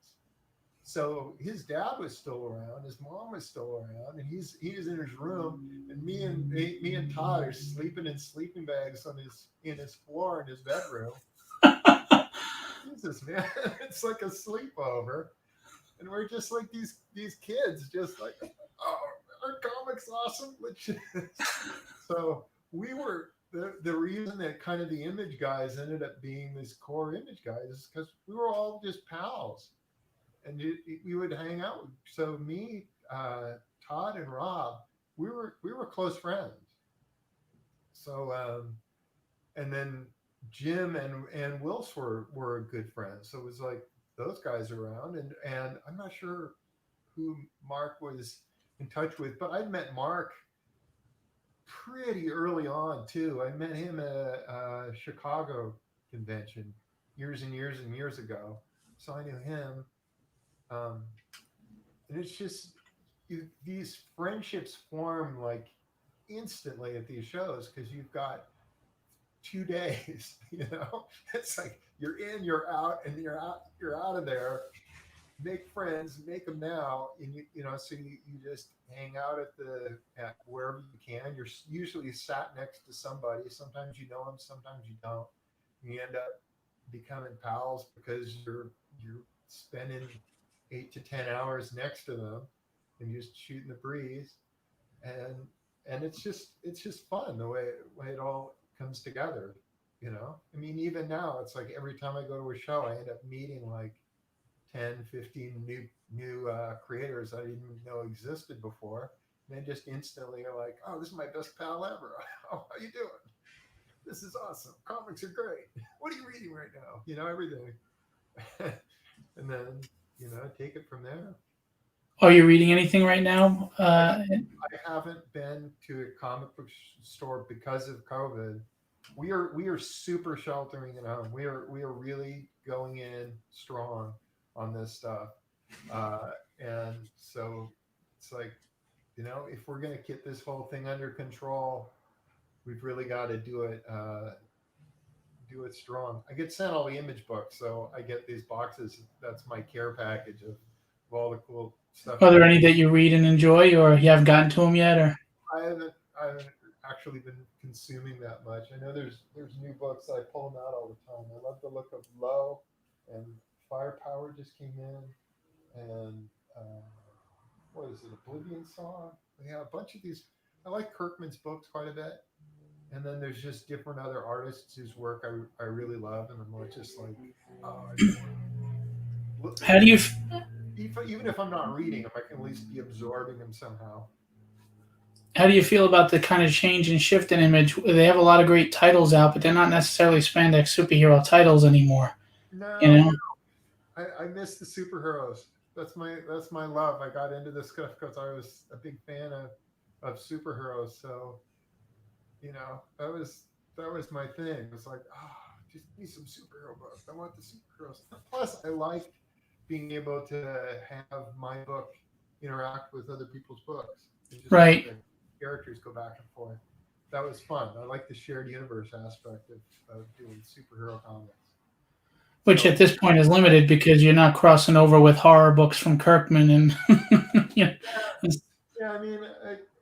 So his dad was still around, his mom was still around, and he was in his room, and me and Todd are sleeping in sleeping bags in his floor in his bedroom. Jesus, man, it's like a sleepover, and we're just like these kids, just like, oh, our comics awesome. So we were the reason that kind of the image guys ended up being this core image guys is because we were all just pals, and we would hang out. So me, Todd, and Rob, we were close friends. So and then Jim and Wills were good friends. So it was like those guys around, and I'm not sure who Mark was in touch with, but I met Mark pretty early on too. I met him at a Chicago convention years and years and years ago. So I knew him, um, and it's just these friendships form like instantly at these shows because you've got 2 days. It's like you're in, you're out, and you're out of there. Make friends, make them now, and so you just hang out at wherever you can. You're usually sat next to somebody. Sometimes you know them, sometimes you don't. And you end up becoming pals because you're spending 8 to 10 hours next to them, and you're just shooting the breeze, and it's just fun the way it all comes together. I mean, even now it's like every time I go to a show I end up meeting like 10, 15 new creators I didn't even know existed before. And they just instantly are like, "Oh, this is my best pal ever." "Oh, how you doing? This is awesome. Comics are great. What are you reading right now?" Everything. And then take it from there. Are you reading anything right now? I haven't been to a comic book store because of COVID. We are super sheltering at home. We are really going in strong on this stuff, and so it's like if we're gonna get this whole thing under control, we've really got to do it strong. I get sent all the image books, so I get these boxes. That's my care package of all the cool stuff. Are there any that you read and enjoy, or you haven't gotten to them yet? Or I haven't actually been consuming that much. I know there's new books. I pull them out all the time. I love the look of Low, and Firepower just came in, and what is it, Oblivion Song? Yeah, a bunch of these. I like Kirkman's books quite a bit, and then there's just different other artists whose work I really love, and I'm just like, oh, I just want how do you even if I'm not reading them, I can at least be absorbing them somehow. how do you feel about the kind of change and shift in image? They have a lot of great titles out, but they're not necessarily spandex superhero titles anymore. You No, know, I miss the superheroes. That's my love. I got into this stuff because I was a big fan of superheroes. So that was my thing. It was like, just give me some superhero books. I want the superheroes. Plus, I liked being able to have my book interact with other people's books and just have right? the characters go back and forth. That was fun. I like the shared universe aspect of doing superhero comics. Which So at this point is limited because you're not crossing over with horror books from Kirkman, and you know, yeah, I mean,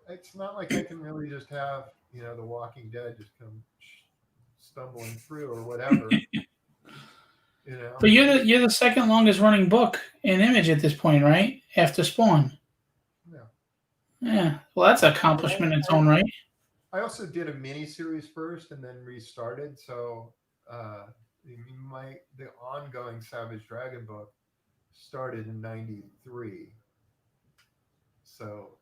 it's not like I can really just have The Walking Dead just come stumbling through or whatever. You know, but you're the second longest running book in Image at this point, right? After Spawn. yeah. Yeah, well, that's an accomplishment in its own right. I also did a mini series first and then restarted. So uh, the ongoing Savage Dragon book started in '93. So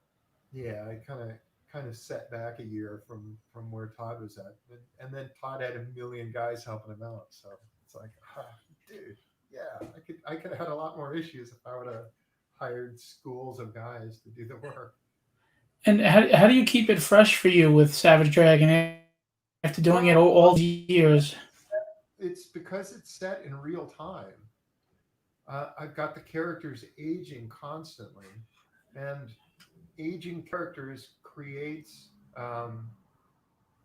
yeah, I kind of kind of set back a year from where Todd was at, and then Todd had a million guys helping him out. So it's like, dude, yeah, I could have had a lot more issues if I would have hired schools of guys to do the work. And how do you keep it fresh for you with Savage Dragon after doing it Well, all these years? it's because it's set in real time. I've got the characters aging constantly, and aging characters creates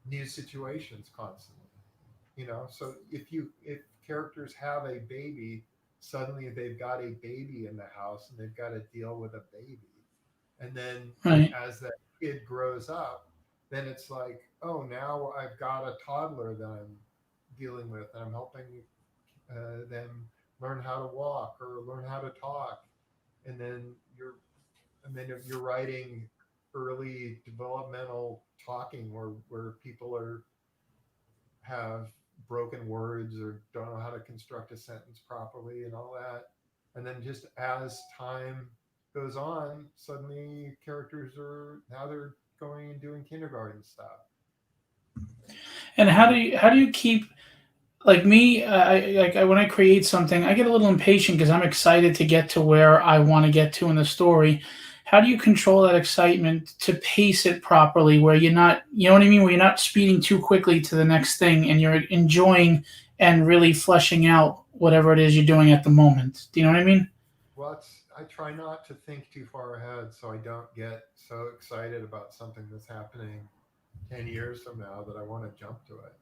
new situations constantly. So if characters have a baby, suddenly they've got a baby in the house and they've got to deal with a baby. And then Right. as that kid grows up, then it's like, oh, now I've got a toddler that I'm dealing with, and I'm helping them learn how to walk or learn how to talk. And then you're writing early developmental talking where people have broken words or don't know how to construct a sentence properly and all that. And then just as time goes on, suddenly characters are now they're going and doing kindergarten stuff. And how do you keep, like me, when I create something, I get a little impatient because I'm excited to get to where I want to get to in the story. How do you control that excitement to pace it properly, where you're not, you know what I mean, where you're not speeding too quickly to the next thing, and you're enjoying and really fleshing out whatever it is you're doing at the moment. Do you know what I mean? Well, I try not to think too far ahead so I don't get so excited about something that's happening 10 years from now that I want to jump to it.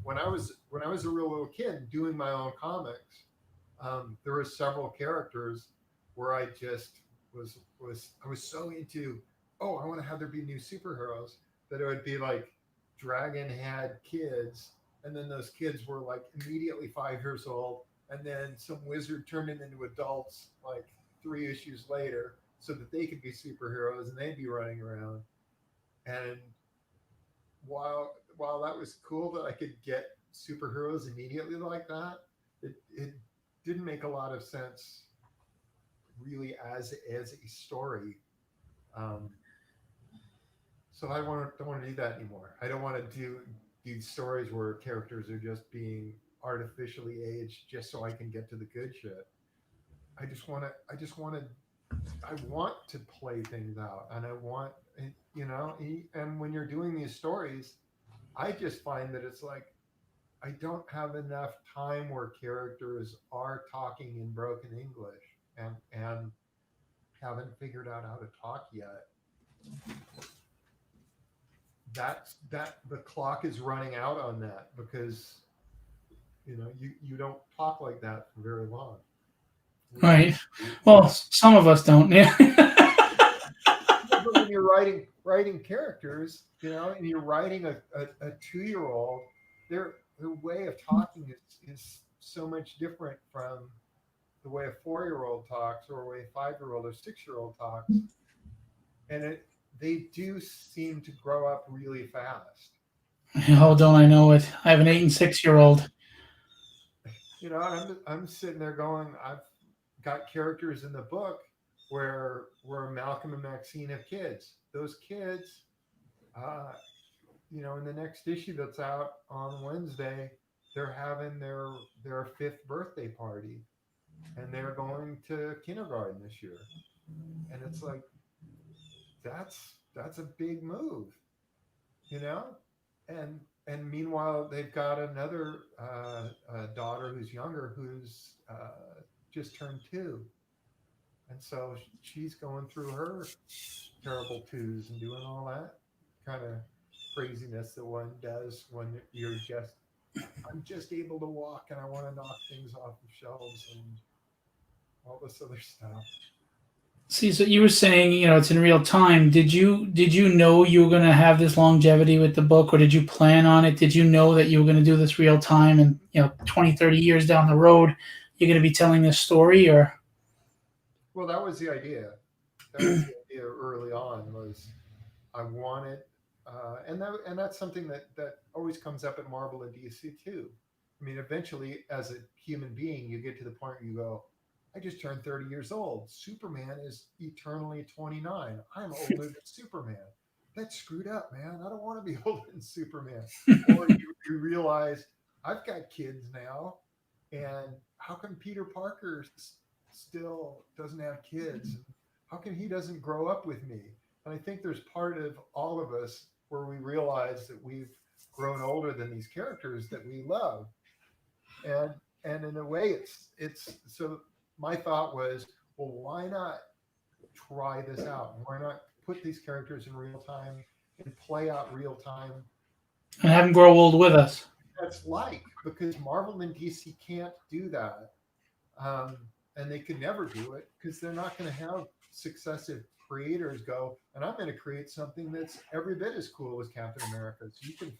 When I was a real little kid doing my own comics, there were several characters where I was so into, oh, I want to have there be new superheroes, that it would be like Dragon had kids, and then those kids were like immediately 5 years old, and then some wizard turned them into adults like 3 issues later, so that they could be superheroes and they'd be running around. And while that was cool that I could get superheroes immediately like that, it didn't make a lot of sense really as a story. Um, so I don't want to do that anymore. I don't want to do these stories where characters are just being artificially aged just so I can get to the good shit. I want to play things out, and I want, and when you're doing these stories, I just find that it's like I don't have enough time where characters are talking in broken English and haven't figured out how to talk yet. That the clock is running out on that, because you don't talk like that for very long. We, Right. we, Well, some of us don't. Yeah. but when you're writing characters, and you're writing a 2 year old, their way of talking is so much different from the way a 4 year old talks or the way a 5 year old or 6 year old talks, and they do seem to grow up really fast. Oh, don't I know it? I have an 8 and 6 year old. I'm sitting there going, I've got characters in the book where Malcolm and Maxine have kids. Those kids, uh, in the next issue that's out on Wednesday, they're having their fifth birthday party, and they're going to kindergarten this year. And it's like that's a big move, you know. And meanwhile, they've got another daughter who's younger, who's just turned 2, and so she's going through her terrible twos and doing all that kind of craziness that one does when I'm just able to walk and I want to knock things off of shelves and all this other stuff. See, so you were saying, it's in real time. Did you know you were going to have this longevity with the book, or did you plan on it? Did you know that you were going to do this real time, and 20, 30 years down the road, you're going to be telling this story? Or Well, that was the idea. That was the idea early on, was I wanted, and that's something that always comes up at Marvel and DC too. I mean, eventually, as a human being, you get to the point where you go, I just turned 30 years old. Superman is eternally 29. I'm older than Superman. that's screwed up, man. I don't want to be holding Superman. Or you realize I've got kids now, and how come Peter Parker still doesn't have kids? How come he doesn't grow up with me? And I think there's part of all of us where we realize that we've grown older than these characters that we love, and in a way, it's so. My thought was, well, why not try this out? Why not put these characters in real time and play out real time And have him grow old with us. that's like, because Marvel and DC can't do that. Um, and they could never do it because they're not going to have successive creators go, and I'm going to create something that's every bit as cool as Captain America. So you can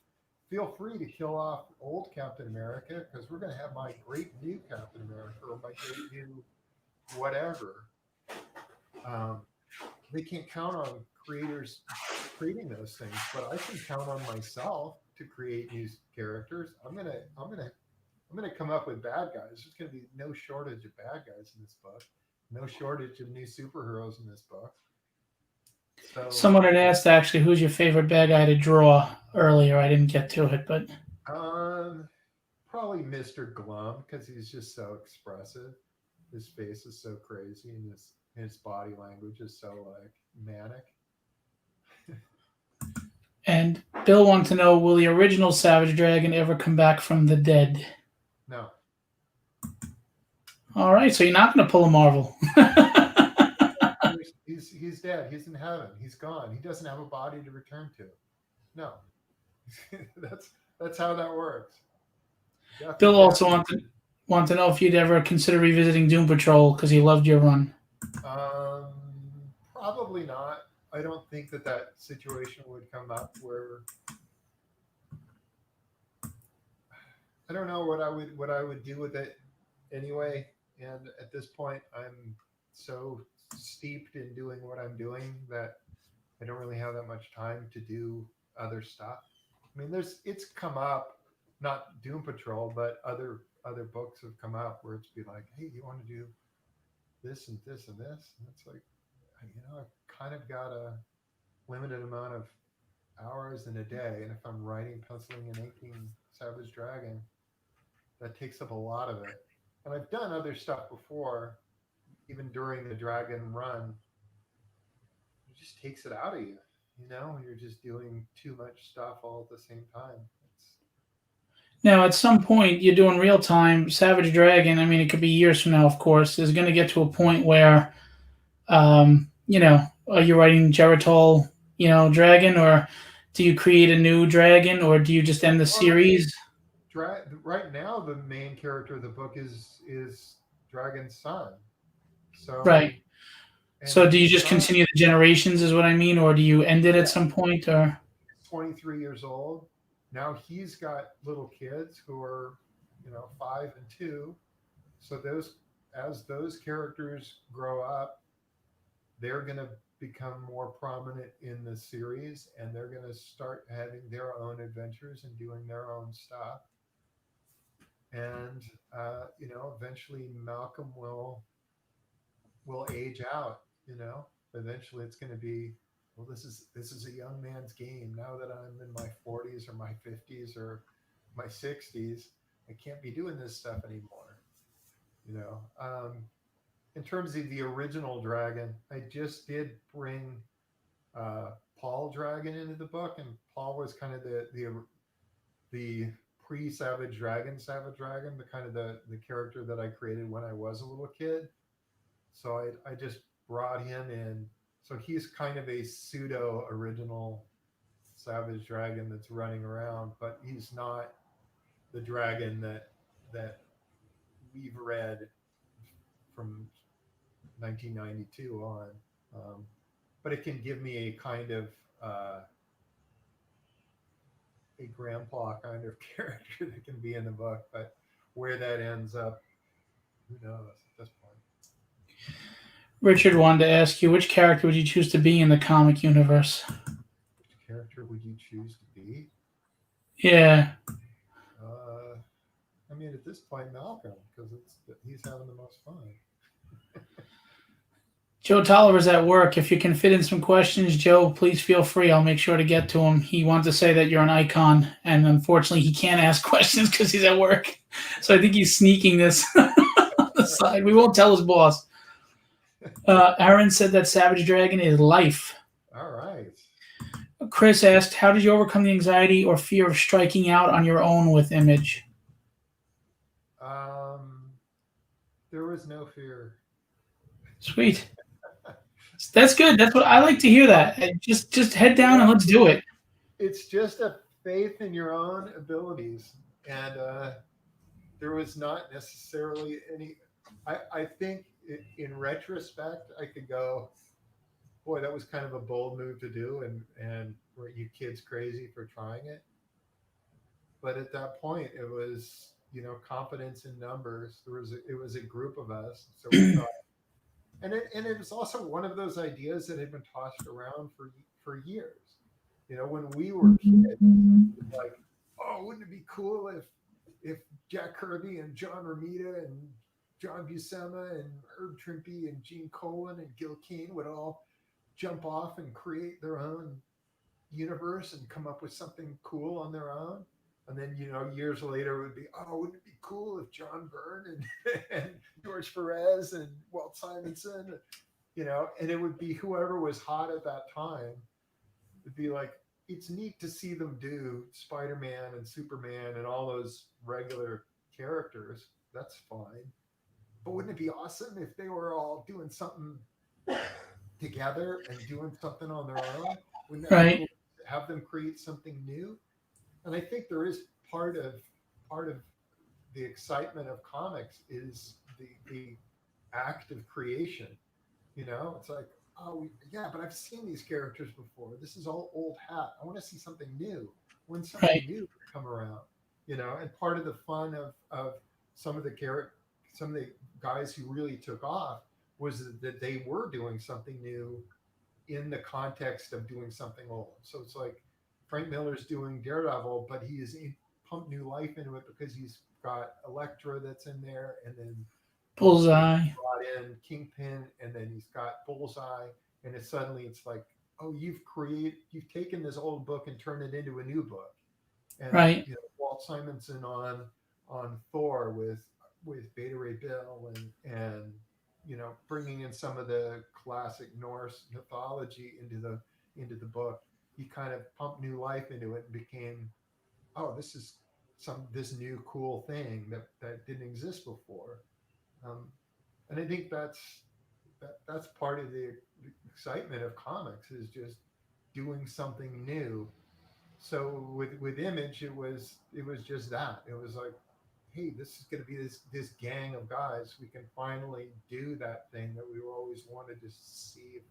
feel free to kill off old Captain America because we're going to have my great new Captain America or my great new whatever. Um, they can't count on creators creating those things, but I can count on myself to create new characters. I'm gonna come up with bad guys. There's gonna be no shortage of bad guys in this book, no shortage of new superheroes in this book. So, Someone had asked actually, who's your favorite bad guy to draw earlier. I didn't get to it, but um, probably Mr. Glum because he's just so expressive. His face is so crazy, and his body language is so like manic. and Bill wants to know, will the original Savage Dragon ever come back from the dead? No, All right, so you're not going to pull a Marvel. he's dead. He's in heaven. He's gone. He doesn't have a body to return to. No, that's how that works. Death Bill is death. also want to know if you'd ever consider revisiting Doom Patrol because he loved your run. Um, Probably not. I don't think that situation would come up where I don't know what I would do with it anyway. And at this point, I'm so steeped in doing what I'm doing that I don't really have that much time to do other stuff. I mean, it's come up, not Doom Patrol, but other books have come up where it's be like, hey, you want to do this and this and this? And it's like, I've kind of got a limited amount of hours in a day, and if I'm writing, penciling, and inking Savage Dragon, that takes up a lot of it. And I've done other stuff before, even during the Dragon run. It just takes it out of you. You're just doing too much stuff all at the same time. Now, at some point, you're doing real time Savage Dragon. I mean, it could be years from now, of course. Is going to get to a point where, are you writing Geritol, dragon, or do you create a new dragon, or do you just end the Well, I mean, series? right now, the main character of the book is Dragon's son. So, Right. and So do you his just son continue the generations, is what I mean, or do you end it at yeah, some point, or? 23 years old. Now he's got little kids who are, 5 and 2. So as those characters grow up, they're going to become more prominent in the series, and they're going to start having their own adventures and doing their own stuff. And eventually Malcolm will age out. Eventually it's going to be, well, this is a young man's game. Now that I'm in my 40s or my 50s or my 60s, I can't be doing this stuff anymore. You know, in terms of the original Dragon, I just did bring Paul Dragon into the book, and Paul was kind of the Savage Dragon, the kind of the character that I created when I was a little kid. So I just brought him in. So he's kind of a pseudo original Savage Dragon that's running around, but he's not the dragon that we've read from 1992 on. But it can give me a kind of a grandpa kind of character that can be in the book, but where that ends up, who knows at this point. Richard wanted to ask you, which character would you choose to be in the comic universe? Which character would you choose to be? Yeah. I mean, at this point, Malcolm, because he's having the most fun. Joe Tolliver's at work. If you can fit in some questions, Joe, please feel free. I'll make sure to get to him. He wanted to say that you're an icon, and unfortunately, he can't ask questions because he's at work. So I think he's sneaking this on the side. We won't tell his boss. Aaron said that Savage Dragon is life. All right. Chris asked, how did you overcome the anxiety or fear of striking out on your own with Image? There was no fear. Sweet. That's good. That's what I like to hear. That just head down and let's do it. It's just a faith in your own abilities, and there was not necessarily any. I think in retrospect, I could go, boy, that was kind of a bold move to do, and were you kids crazy for trying it? But at that point, it was confidence in numbers. It was a group of us, so we thought, and it was also one of those ideas that had been tossed around for years. When we were kids, like, oh, wouldn't it be cool if Jack Kirby and John Romita and John Buscema and Herb Trimpe and Gene Colan and Gil Kane would all jump off and create their own universe and come up with something cool on their own. And then, years later, it would be, oh, wouldn't it be cool if John Byrne and George Perez and Walt Simonson, and it would be whoever was hot at that time. It'd be like, it's neat to see them do Spider-Man and Superman and all those regular characters. That's fine. But wouldn't it be awesome if they were all doing something together and doing something on their own? Wouldn't that be cool to have them create something new? And I think there is part of the excitement of comics is the act of creation. It's like, oh yeah, but I've seen these characters before. This is all old hat. I want to see something new. When something new come around, and part of the fun of some of the guys who really took off was that they were doing something new in the context of doing something old. So it's like Frank Miller's doing Daredevil, but he is pumped new life into it because he's got Elektra that's in there, and then Bullseye brought in Kingpin, and then he's got Bullseye, and it's like, oh, you've taken this old book and turned it into a new book. And Walt Simonson on Thor with Beta Ray Bill and bringing in some of the classic Norse mythology into the book. He kind of pumped new life into it and became, oh, this is this new cool thing that didn't exist before. And I think that's part of the excitement of comics, is just doing something new. So with Image, it was just that. It was like, hey, this is going to be this gang of guys. We can finally do that thing that we always wanted to see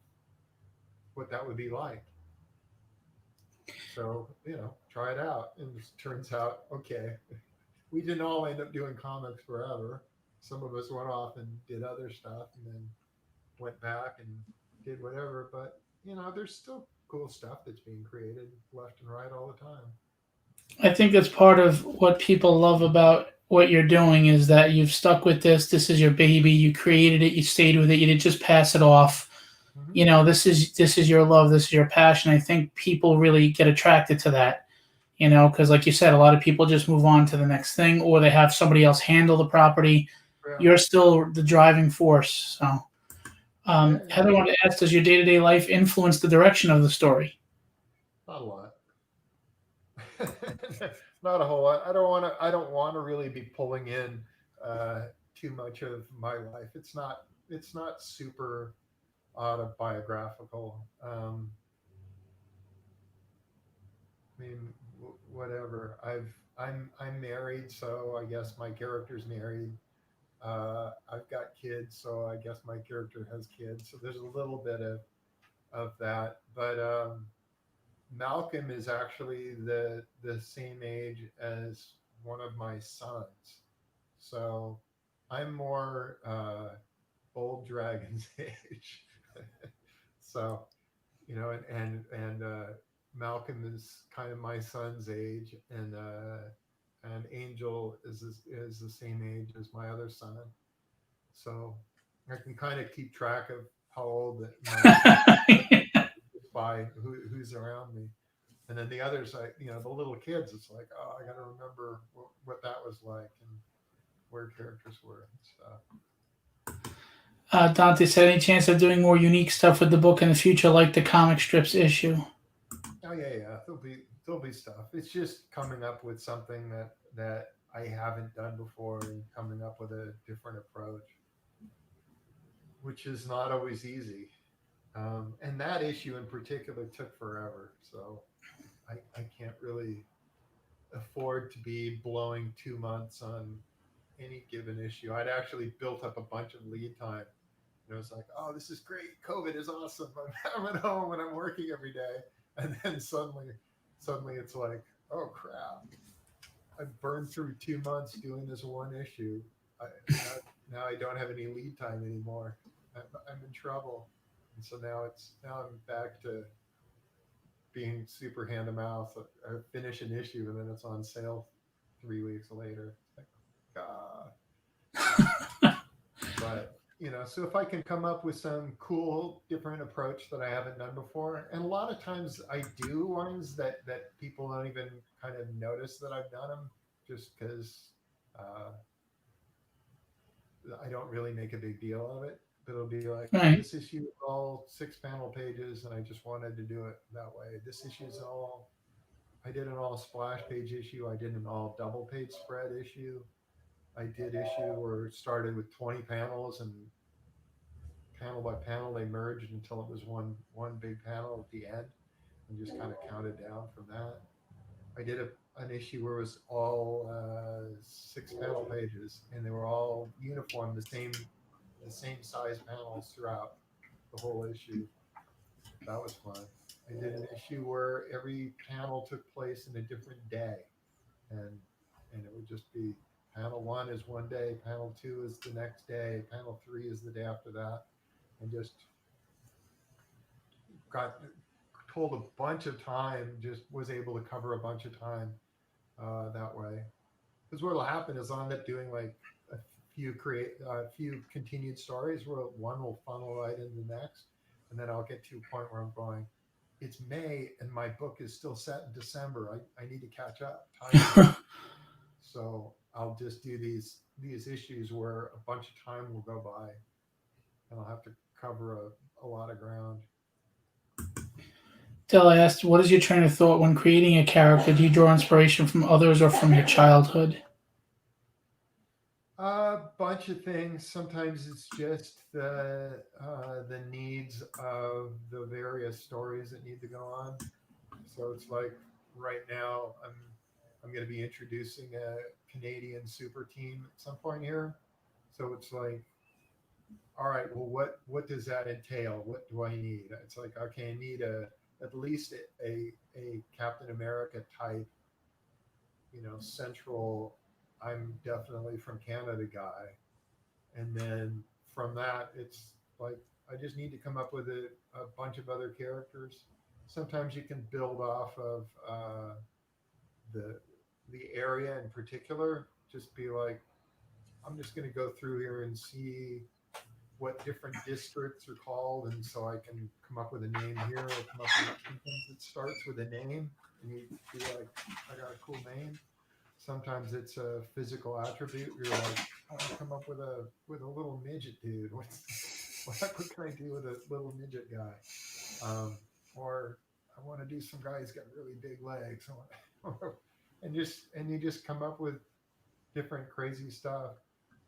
what that would be like. So try it out, and it turns out okay. We didn't all end up doing comics forever. Some of us went off and did other stuff, and then went back and did whatever. But there's still cool stuff that's being created left and right all the time. I think that's part of what people love about what you're doing is that you've stuck with this. This is your baby. You created it. You stayed with it. You didn't just pass it off. Mm-hmm. This is your love. This is your passion. I think people really get attracted to that. Because like you said, a lot of people just move on to the next thing, or they have somebody else handle the property. Yeah. You're still the driving force. So, Heather wanted to ask: does your day-to-day life influence the direction of the story? Not a lot. Not a whole lot. I don't want to really be pulling in too much of my life. It's not super autobiographical. I mean, whatever. I'm married, so I guess my character's married. I've got kids, so I guess my character has kids. So there's a little bit of that. But Malcolm is actually the same age as one of my sons. So I'm more old dragon's age. So and Malcolm is kind of my son's age, and Angel is the same age as my other son. So I can kind of keep track of how old by who's around me. And then the others, the little kids, it's like, oh, I got to remember what that was like and where characters were and stuff. Dante said, any chance of doing more unique stuff with the book in the future, like the comic strips issue? Oh yeah. There'll be stuff. It's just coming up with something that I haven't done before and coming up with a different approach, which is not always easy. And that issue in particular took forever. So I can't really afford to be blowing 2 months on any given issue. I'd actually built up a bunch of lead time. And it was like, oh, this is great. COVID is awesome. I'm at home and I'm working every day. And then suddenly it's like, oh crap. I've burned through 2 months doing this one issue. Now I don't have any lead time anymore. I'm in trouble. And so now I'm back to being super hand to mouth. I finish an issue and then it's on sale 3 weeks later. It's like, but so if I can come up with some cool different approach that I haven't done before, and a lot of times I do ones that people don't even kind of notice that I've done them, just because I don't really make a big deal of it. But it'll be like, Right. this issue is all 6-panel pages, and I just wanted to do it that way. This issue is I did an all splash page issue. I did an all double page spread issue. I did issue where it started with 20 panels, and panel by panel they merged until it was one big panel at the end, and just kind of counted down from that. I did an issue where it was all 6-panel pages, and they were all uniform, the same size panels throughout the whole issue. That was fun. I did an issue where every panel took place in a different day, and it would just be panel 1 is one day, panel 2 is the next day, panel 3 is the day after that, and just got told a bunch of time, just was able to cover a bunch of time that way. Because what will happen is I'll end up doing like a few continued stories where one will funnel right into the next, and then I'll get to a point where I'm going, it's May and my book is still set in December. I need to catch up. So I'll just do these issues where a bunch of time will go by, and I'll have to cover a lot of ground. Della asked, what is your train of thought when creating a character? Do you draw inspiration from others or from your childhood? A bunch of things. Sometimes it's just the needs of the various stories that need to go on. So it's like right now I'm going to be introducing a Canadian super team at some point here. So it's like, all right, well, what does that entail? What do I need? It's like, okay, I need at least a Captain America type, central, I'm definitely from Canada guy. And then from that, it's like, I just need to come up with a bunch of other characters. Sometimes you can build off of the area in particular. Just be like, I'm just going to go through here and see what different districts are called, and so I can come up with a name here, or come up with something that starts with a name, and you be like, I got a cool name. Sometimes it's a physical attribute. You're like, I want to come up with a little midget dude. What can I do with a little midget guy? Or I want to do some guy who's got really big legs. and you just come up with different crazy stuff.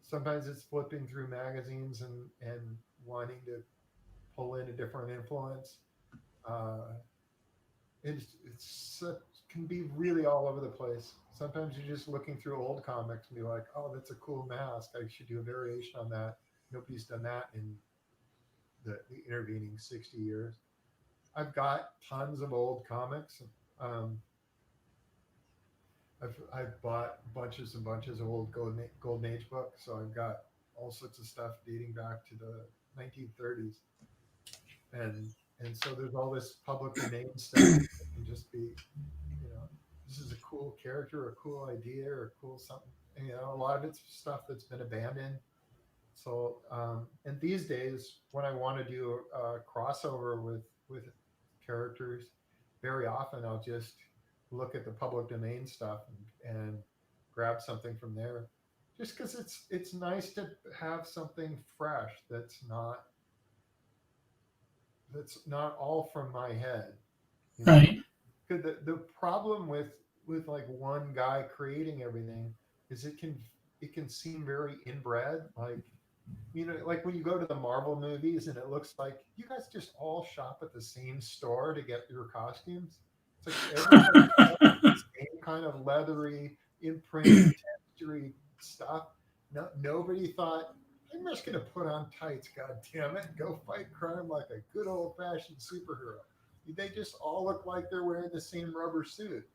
Sometimes it's flipping through magazines and wanting to pull in a different influence. It's can be really all over the place. Sometimes you're just looking through old comics and be like, oh, that's a cool mask. I should do a variation on that. Nobody's done that in the intervening 60 years. I've got tons of old comics. I've bought bunches and bunches of old Golden Age books, so I've got all sorts of stuff dating back to the 1930s, and so there's all this public domain stuff that can just be, this is a cool character, or a cool idea, or a cool something. A lot of it's stuff that's been abandoned. So, and these days, when I want to do a crossover with characters, very often I'll just look at the public domain stuff and grab something from there, just because it's nice to have something fresh that's not all from my head, you know. Right. Because the problem with like one guy creating everything is it can seem very inbred, like like when you go to the Marvel movies and it looks like you guys just all shop at the same store to get your costumes. It's like everybody has the same kind of leathery, imprinted, textury stuff. No, nobody thought, I'm just going to put on tights, God damn it, go fight crime like a good old fashioned superhero. They just all look like they're wearing the same rubber suit.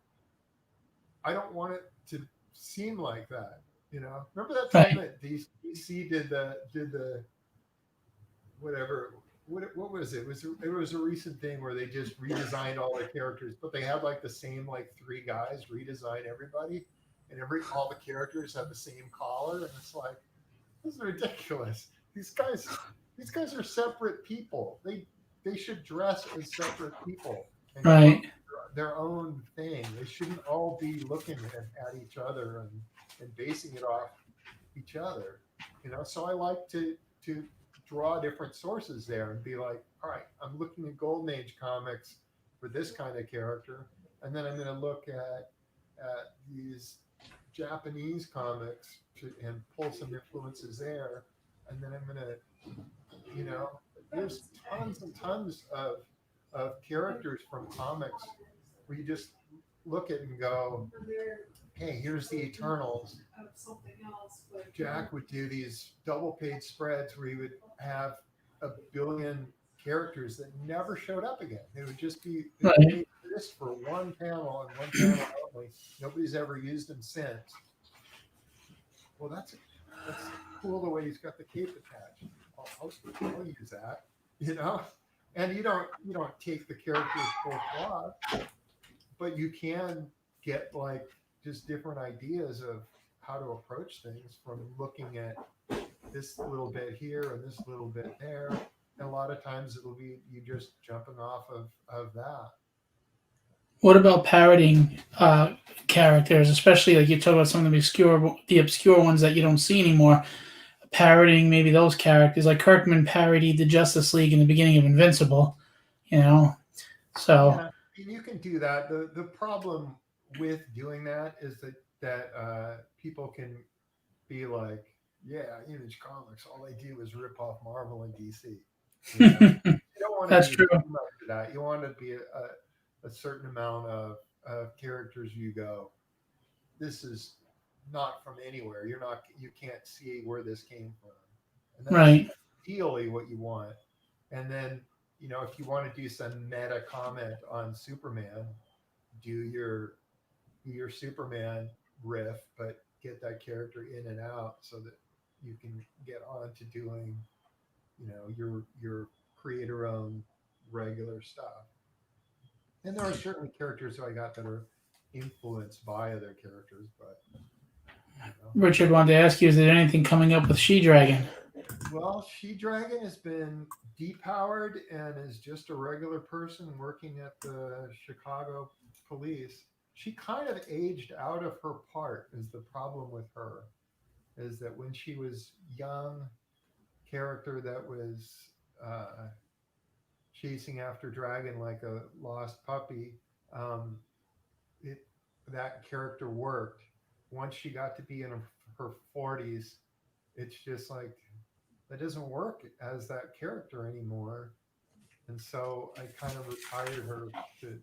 I don't want it to seem like that. Remember that time Right. that DC did the whatever. What was it? It was a recent thing where they just redesigned all their characters, but they had like the same like three guys redesign everybody, and all the characters have the same collar, and it's like, this is ridiculous. These guys are separate people. They should dress as separate people and come up Right. with their own thing. They shouldn't all be looking at each other and basing it off each other. So I like to draw different sources there and be like, all right, I'm looking at Golden Age comics for this kind of character, and then I'm going to look at these Japanese comics and pull some influences there, and then I'm going to, you know, there's tons and tons of characters from comics where you just look at and go, hey, here's the Eternals. Jack would do these double page spreads where he would have a billion characters that never showed up again. They would just be, Right. they exist for one panel and one panel only. Nobody's ever used them since. Well, that's cool the way he's got the cape attached. I'll use that, And you don't take the characters full plot, but you can get like just different ideas of how to approach things from looking at this little bit here and this little bit there. And a lot of times it'll be you just jumping off of that. What about parodying characters, especially like you talk about some of the obscure ones that you don't see anymore? Parodying maybe those characters, like Kirkman parodied the Justice League in the beginning of Invincible. You know, so Yeah, you can do that. The problem with doing that is that people can be like, yeah, Image Comics, all they do is rip off Marvel and DC. You don't want to that's be true. too much of that. You want to be a certain amount of characters you go, this is not from anywhere. You can't see where this came from. And that's Right. ideally what you want. And then, if you want to do some meta comment on Superman, do your Superman riff, but get that character in and out so that you can get on to doing, your creator own regular stuff. And there are certainly characters who I got that are influenced by other characters, but you know. Richard wanted to ask you: is there anything coming up with She Dragon? Well, She Dragon has been depowered and is just a regular person working at the Chicago police. She kind of aged out of her part. Is the problem with her? Is that when she was young, character that was uh, chasing after dragon like a lost puppy, um, it that character worked. Once she got to be in her 40s, it's just like that doesn't work as that character anymore. And so I kind of retired her to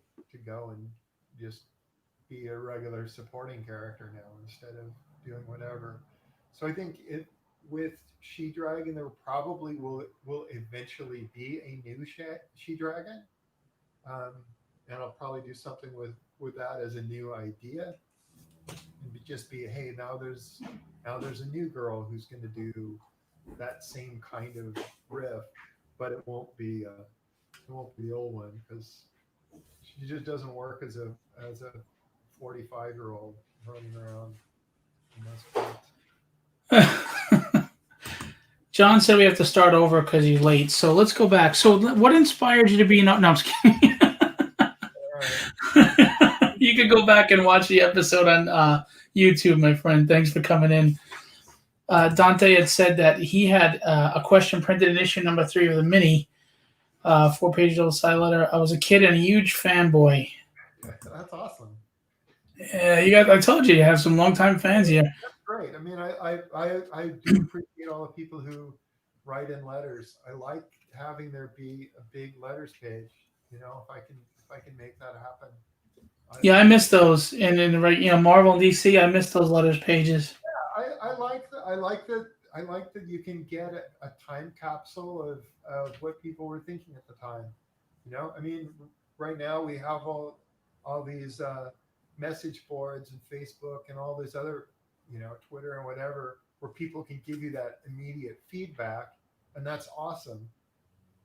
go and just be a regular supporting character now instead of doing whatever. So I think it with She Dragon there probably will eventually be a new She Dragon, um, and I'll probably do something with that as a new idea, and just be, hey, now there's a new girl who's going to do that same kind of riff, but it won't be the old one because she just doesn't work as a 45-year-old running around in those parts. John said we have to start over because he's late. So let's go back. So what inspired you to be? No, I'm just kidding. All right. You could go back and watch the episode on YouTube, my friend. Thanks for coming in. Dante had said that he had a question printed in issue number 3 of the mini, 4-page little side letter. I was a kid and a huge fanboy. That's awesome. I told you have some longtime fans here. That's great. I mean, I do appreciate all the people who write in letters. I like having there be a big letters page. You know, if I can make that happen. Yeah, I miss those. And then Marvel and DC, I miss those letters pages. I like that. I like that you can get a time capsule of what people were thinking at the time. You know, I mean, right now we have all these message boards and Facebook and all this other, Twitter and whatever, where people can give you that immediate feedback, and that's awesome.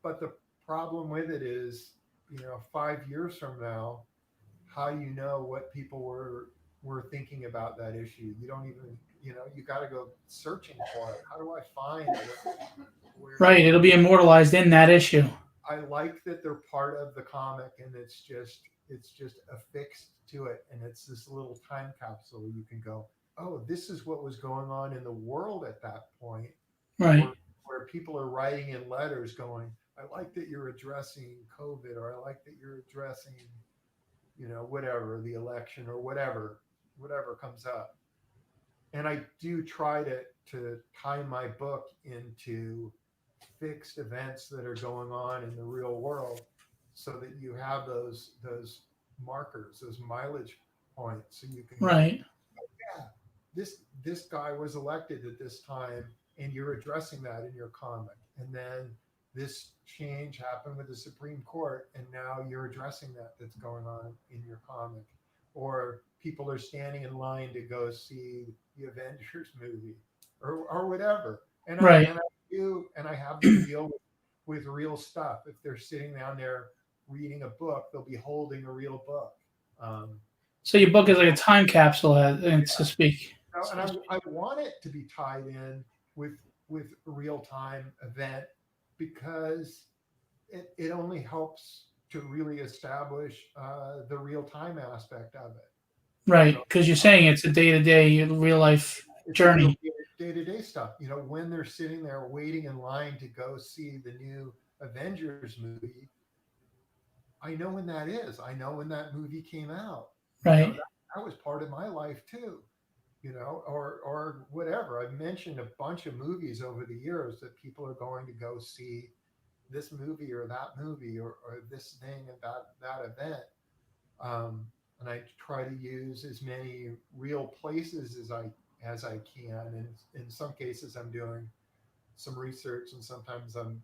But the problem with it is, 5 years from now, how you know what people were thinking about that issue. You don't even, you got to go searching for it. How do I find where Right, it'll be immortalized in that issue. I like that they're part of the comic, and it's just affixed to it, and it's this little time capsule where you can go, oh, this is what was going on in the world at that point, Right. where people are writing in letters going, I like that you're addressing COVID, or I like that you're addressing, whatever, the election, or whatever comes up. And I do try to tie my book into fixed events that are going on in the real world, so that you have those markers, those mileage points, so you can Right. go, yeah, this guy was elected at this time, and you're addressing that in your comic. And then this change happened with the Supreme Court, and now you're addressing that's going on in your comic. Or people are standing in line to go see the Avengers movie, or whatever. And Right. I have them deal with real stuff. If they're sitting down there reading a book, they'll be holding a real book. So your book is like a time capsule, so to speak. And I want it to be tied in with a real time event, because it only helps to really establish the real time aspect of it. Right, because you're saying it's a day-to-day, real-life journey. Day-to-day stuff. When they're sitting there waiting in line to go see the new Avengers movie, I know when that is. I know when that movie came out. Right. That was part of my life too. Or whatever. I've mentioned a bunch of movies over the years that people are going to go see this movie or that movie, or this thing and that event. And I try to use as many real places as I can. And in some cases, I'm doing some research, and sometimes I'm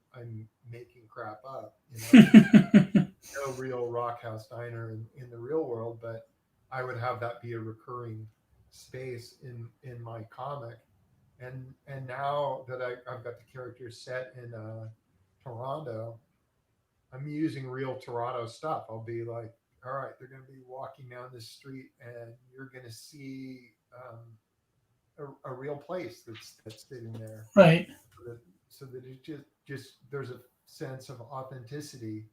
making crap up. No real Rock House Diner in the real world, but I would have that be a recurring space in my comic. And now that I've got the characters set in Toronto, I'm using real Toronto stuff. I'll be like, all right, they're going to be walking down this street, and you're going to see a real place that's sitting there. Right. So that it just there's a sense of authenticity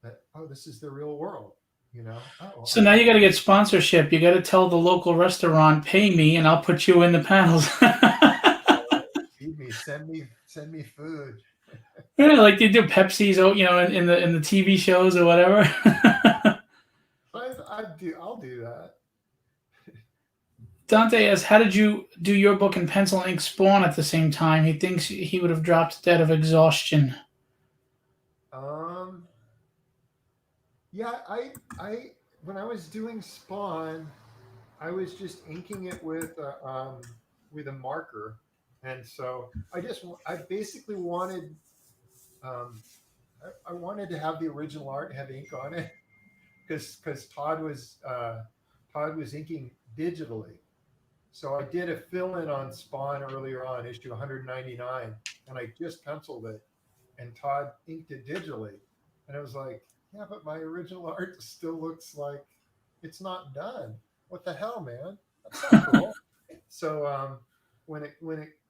that, oh, this is the real world. So now you got to get sponsorship. You got to tell the local restaurant, pay me, and I'll put you in the panels. Feed me, send me food. Yeah, like they do Pepsi's, in the TV shows or whatever. I'll do that. Dante asks, how did you do your book and pencil ink Spawn at the same time? He thinks he would have dropped dead of exhaustion. Yeah, I when I was doing Spawn, I was just inking it with a marker, and so I basically wanted I wanted to have the original art have ink on it, because Todd was inking digitally. So I did a fill-in on Spawn earlier on, issue 199, and I just penciled it, and Todd inked it digitally. And I was like, yeah, but my original art still looks like it's not done. What the hell, man? That's not cool. So when it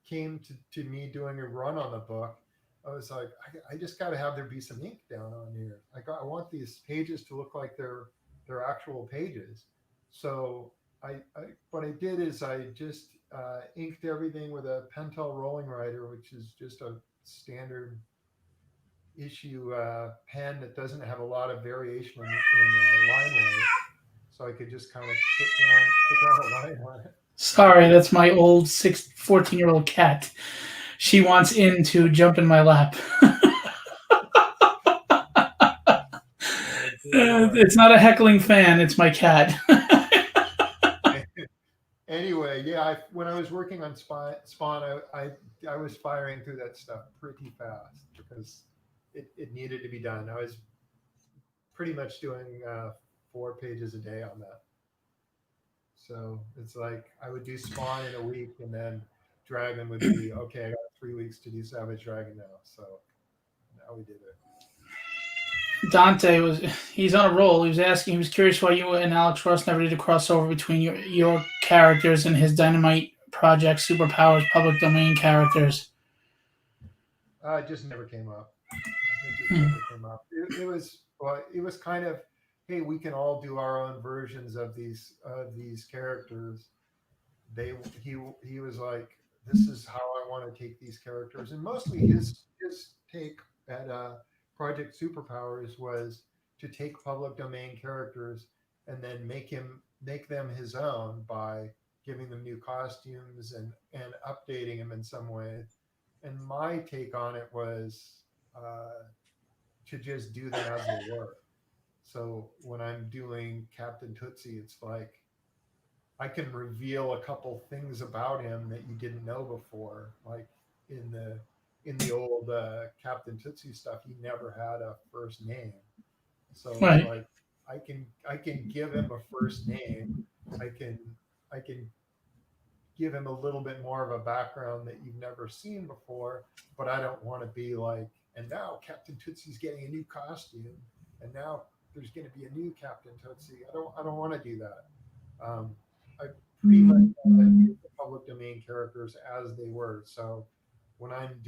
came to me doing a run on the book, I was like, I just got to have there be some ink down on here. I want these pages to look like they're actual pages. So what I did is I just inked everything with a Pentel rolling writer, which is just a standard issue pen that doesn't have a lot of variation in line weight. So I could just kind of put down a line on it. Sorry, that's my old 14-year-old cat. She wants in to jump in my lap. It's not a heckling fan. It's my cat. Anyway, yeah, when I was working on Spawn, I was firing through that stuff pretty fast because it needed to be done. I was pretty much doing 4 pages a day on that. So it's like I would do Spawn in a week, and then Dragon would be okay. I got 3 weeks to do Savage Dragon now, so now we did it. Dante he's on a roll. He was curious why you and Alex Ross never did a crossover between your characters and his Dynamite Project Superpowers public domain characters. It just never came up. It just never came up. It was kind of, hey, we can all do our own versions of these characters. He was like, this is how I want to take these characters, and mostly his take at Project Superpowers was to take public domain characters and then make them his own by giving them new costumes and updating them in some way. And my take on it was to just do them as they were. So when I'm doing Captain Tootsie, it's like I can reveal a couple things about him that you didn't know before. Like in the old Captain Tootsie stuff, he never had a first name. So Right. It's like I can give him a first name. I can give him a little bit more of a background that you've never seen before, but I don't want to be like, and now Captain Tootsie's getting a new costume, and now there's going to be a new Captain Tootsie. I don't want to do that. I pretty much use the public domain characters as they were. So when I'm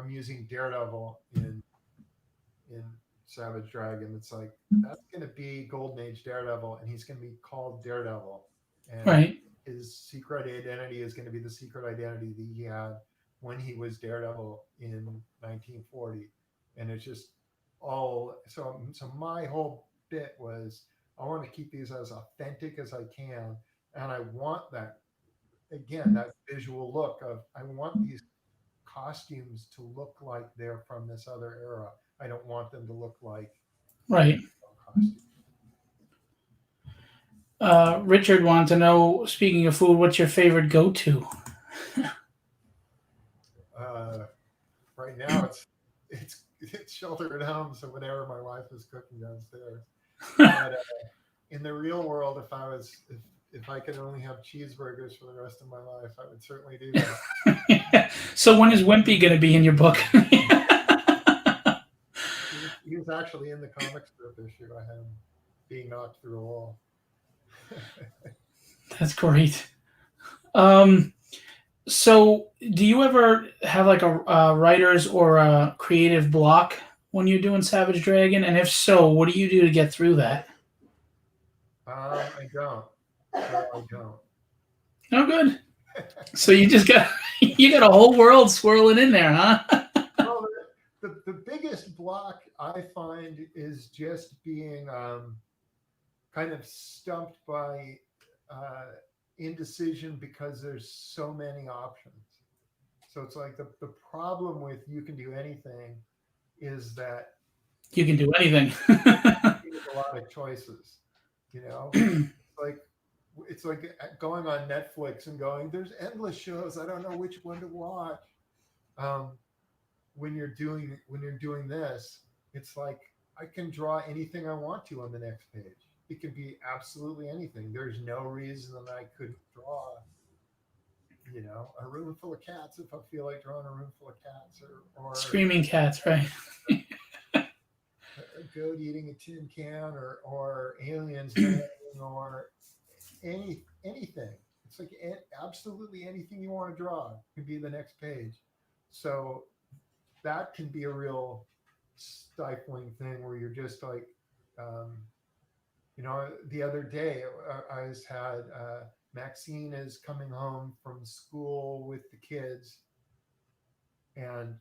using Daredevil in Savage Dragon, it's like that's going to be Golden Age Daredevil, and he's going to be called Daredevil, and Right. his secret identity is going to be the secret identity that he had when he was Daredevil in 1940, and it's just all. So my whole bit was I want to keep these as authentic as I can, and I want that visual look of I want these costumes to look like they're from this other era. I don't want them to look like Right. costumes. Richard wanted to know, speaking of food, what's your favorite go-to? Right now, it's sheltered at home, so whatever my wife is cooking downstairs. But in the real world, if I could only have cheeseburgers for the rest of my life, I would certainly do that. So when is Wimpy going to be in your book? He was actually in the comic strip issue. I had him being knocked through a wall. That's great. So do you ever have like a writer's or a creative block when you're doing Savage Dragon? And if so, what do you do to get through that? I don't. So I don't. Oh, good. So you just got a whole world swirling in there, huh? Well, the biggest block I find is just being kind of stumped by indecision because there's so many options. So it's like the problem with You Can Do Anything is that you can do anything. there's a lot of choices, it's like going on Netflix and going, there's endless shows. I don't know which one to watch. When you're doing this, it's like I can draw anything I want to on the next page. It could be absolutely anything. There's no reason that I couldn't draw, a room full of cats if I feel like drawing a room full of cats or Screaming cats, right? A goat eating a tin can or aliens or anything. It's like absolutely anything you want to draw could be the next page. So that can be a real stifling thing where you're just like, um, the other day I was had Maxine is coming home from school with the kids, and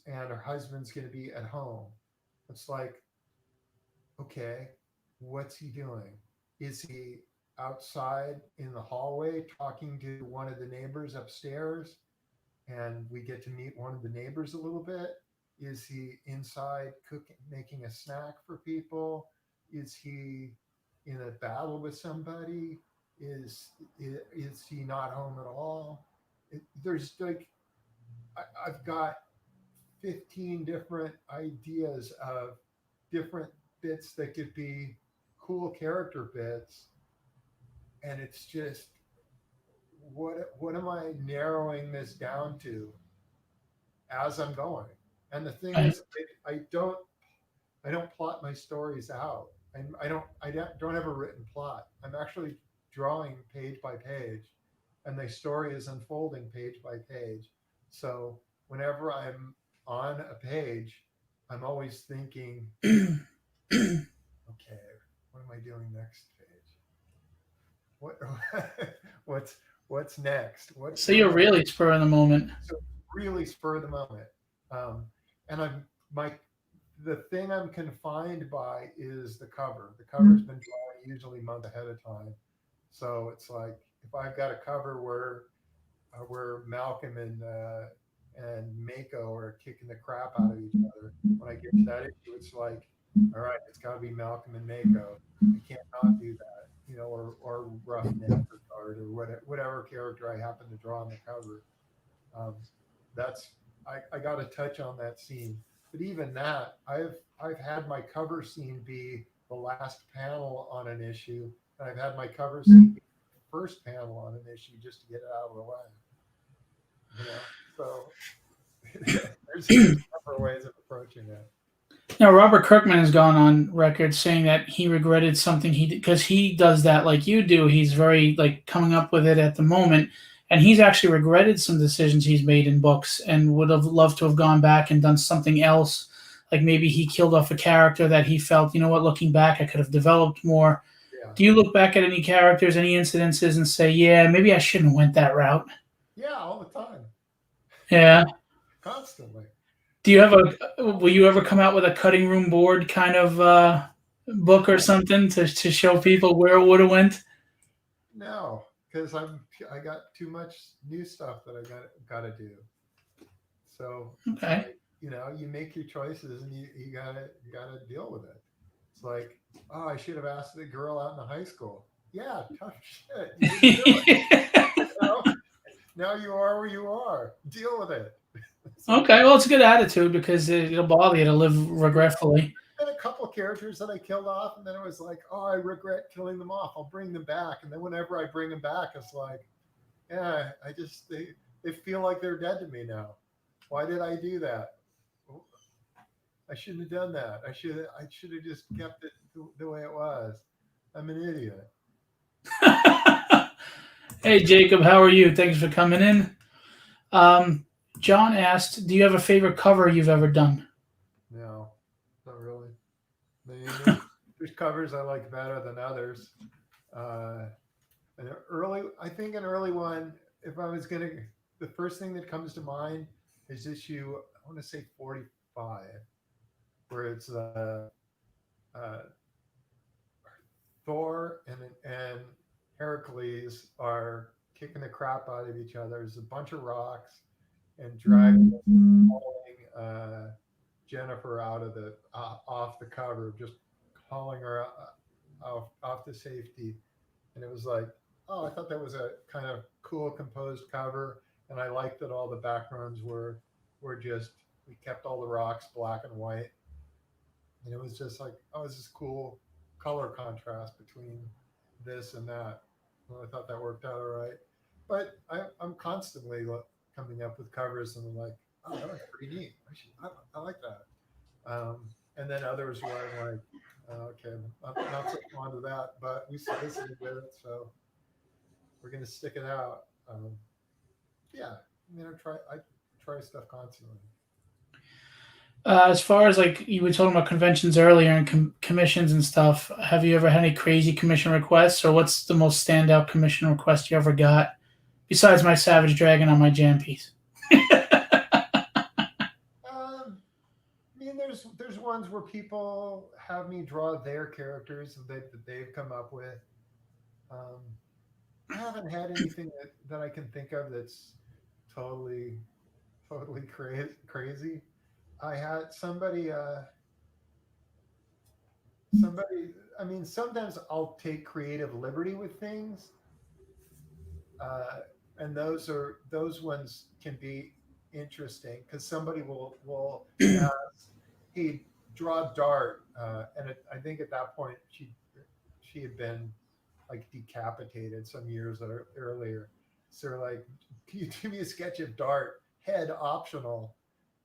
her husband's going to be at home. It's like, okay, what's he doing? Is he outside in the hallway talking to one of the neighbors upstairs, and we get to meet one of the neighbors a little bit? Is he inside cooking, making a snack for people? Is he in a battle with somebody? Is he not home at all? There's like, I've got 15 different ideas of different bits that could be cool character bits, and it's just, what am I narrowing this down to as I'm going? And the thing I, is, I don't plot my stories out. I don't have a written plot. I'm actually drawing page by page, and the story is unfolding page by page. So whenever I'm on a page, I'm always thinking, okay, what am I doing next page? What what's what's next? so What you're am I? really spur of the moment. So really spur of the moment. Um, and my the thing I'm confined by is the cover. The cover's been drawn usually a month ahead of time. So it's like, if I've got a cover where Malcolm and Mako are kicking the crap out of each other, when I get to that issue, it's like, all right, it's got to be Malcolm and Mako. I can't not do that, or Roughneck or Guard or whatever character I happen to draw on the cover. Um, that's I got to touch on that scene. But even that, I've had my cover scene be the last panel on an issue, and I've had my cover scene be the first panel on an issue just to get it out of the way. So there's several ways of approaching it. Now, Robert Kirkman has gone on record saying that he regretted something he did because he does that like you do. He's very like coming up with it at the moment, and he's actually regretted some decisions he's made in books and would have loved to have gone back and done something else. Like maybe he killed off a character that he felt, you know what, looking back, I could have developed more. Yeah, Do you look back at any characters, any incidences, and say, yeah, maybe I shouldn't have went that route? yeah, all the time, Yeah. constantly. Do you have will you ever come out with a cutting room board kind of book or something to show people where it would have went? No, because I got too much new stuff that I got to do. So it's Okay. like, you make your choices, and you gotta deal with it. It's like, oh, I should have asked the girl out in the high school. Yeah, tough shit. You didn't do it. You know? Now you are where you are. Deal with it. So, Okay, well, it's a good attitude because it'll bother you to live regretfully. and a couple of characters that I killed off, and then it was like, oh, I regret killing them off. I'll bring them back, and then whenever I bring them back, it's like, yeah, they feel like they're dead to me now. Why did I do that? I shouldn't have done that. I should have just kept it the way it was. I'm an idiot. Hey, Jacob, how are you? Thanks for coming in. Um, John asked, "Do you have a favorite cover you've ever done?" No, not really. There's covers I like better than others. Uh, I think an early one, if I was gonna, the first thing that comes to mind is issue, I want to say 45, where it's uh, Thor and Heracles are kicking the crap out of each other. There's a bunch of rocks, and dragging, hauling Jennifer out of the off the cover, just hauling her off the safety. And it was like, oh, I thought that was a kind of cool composed cover, and I liked that all the backgrounds were just, we kept all the rocks black and white, and it was just like, oh, this is cool color contrast between this and that. Well, I thought that worked out all right. But I'm constantly coming up with covers, and I'm like, oh, that was pretty neat. I like that. And then others where I'm like, oh, okay, I'm not so fond of that, but we solicited with it, so we're gonna stick it out. Yeah, I try stuff constantly. As far as like you were talking about conventions earlier and commissions and stuff, have you ever had any crazy commission requests, or what's the most standout commission request you ever got besides my Savage Dragon on my jam piece? I mean, there's ones where people have me draw their characters that they've come up with. Um, I haven't had anything that I can think of that's totally totally crazy. I had somebody. I mean, sometimes I'll take creative liberty with things, uh, and those ones can be interesting because somebody will ask, "Hey, draw Dart," I think at that point she had been like decapitated some years earlier. So they're like, "Can you do me a sketch of Dart? Head optional."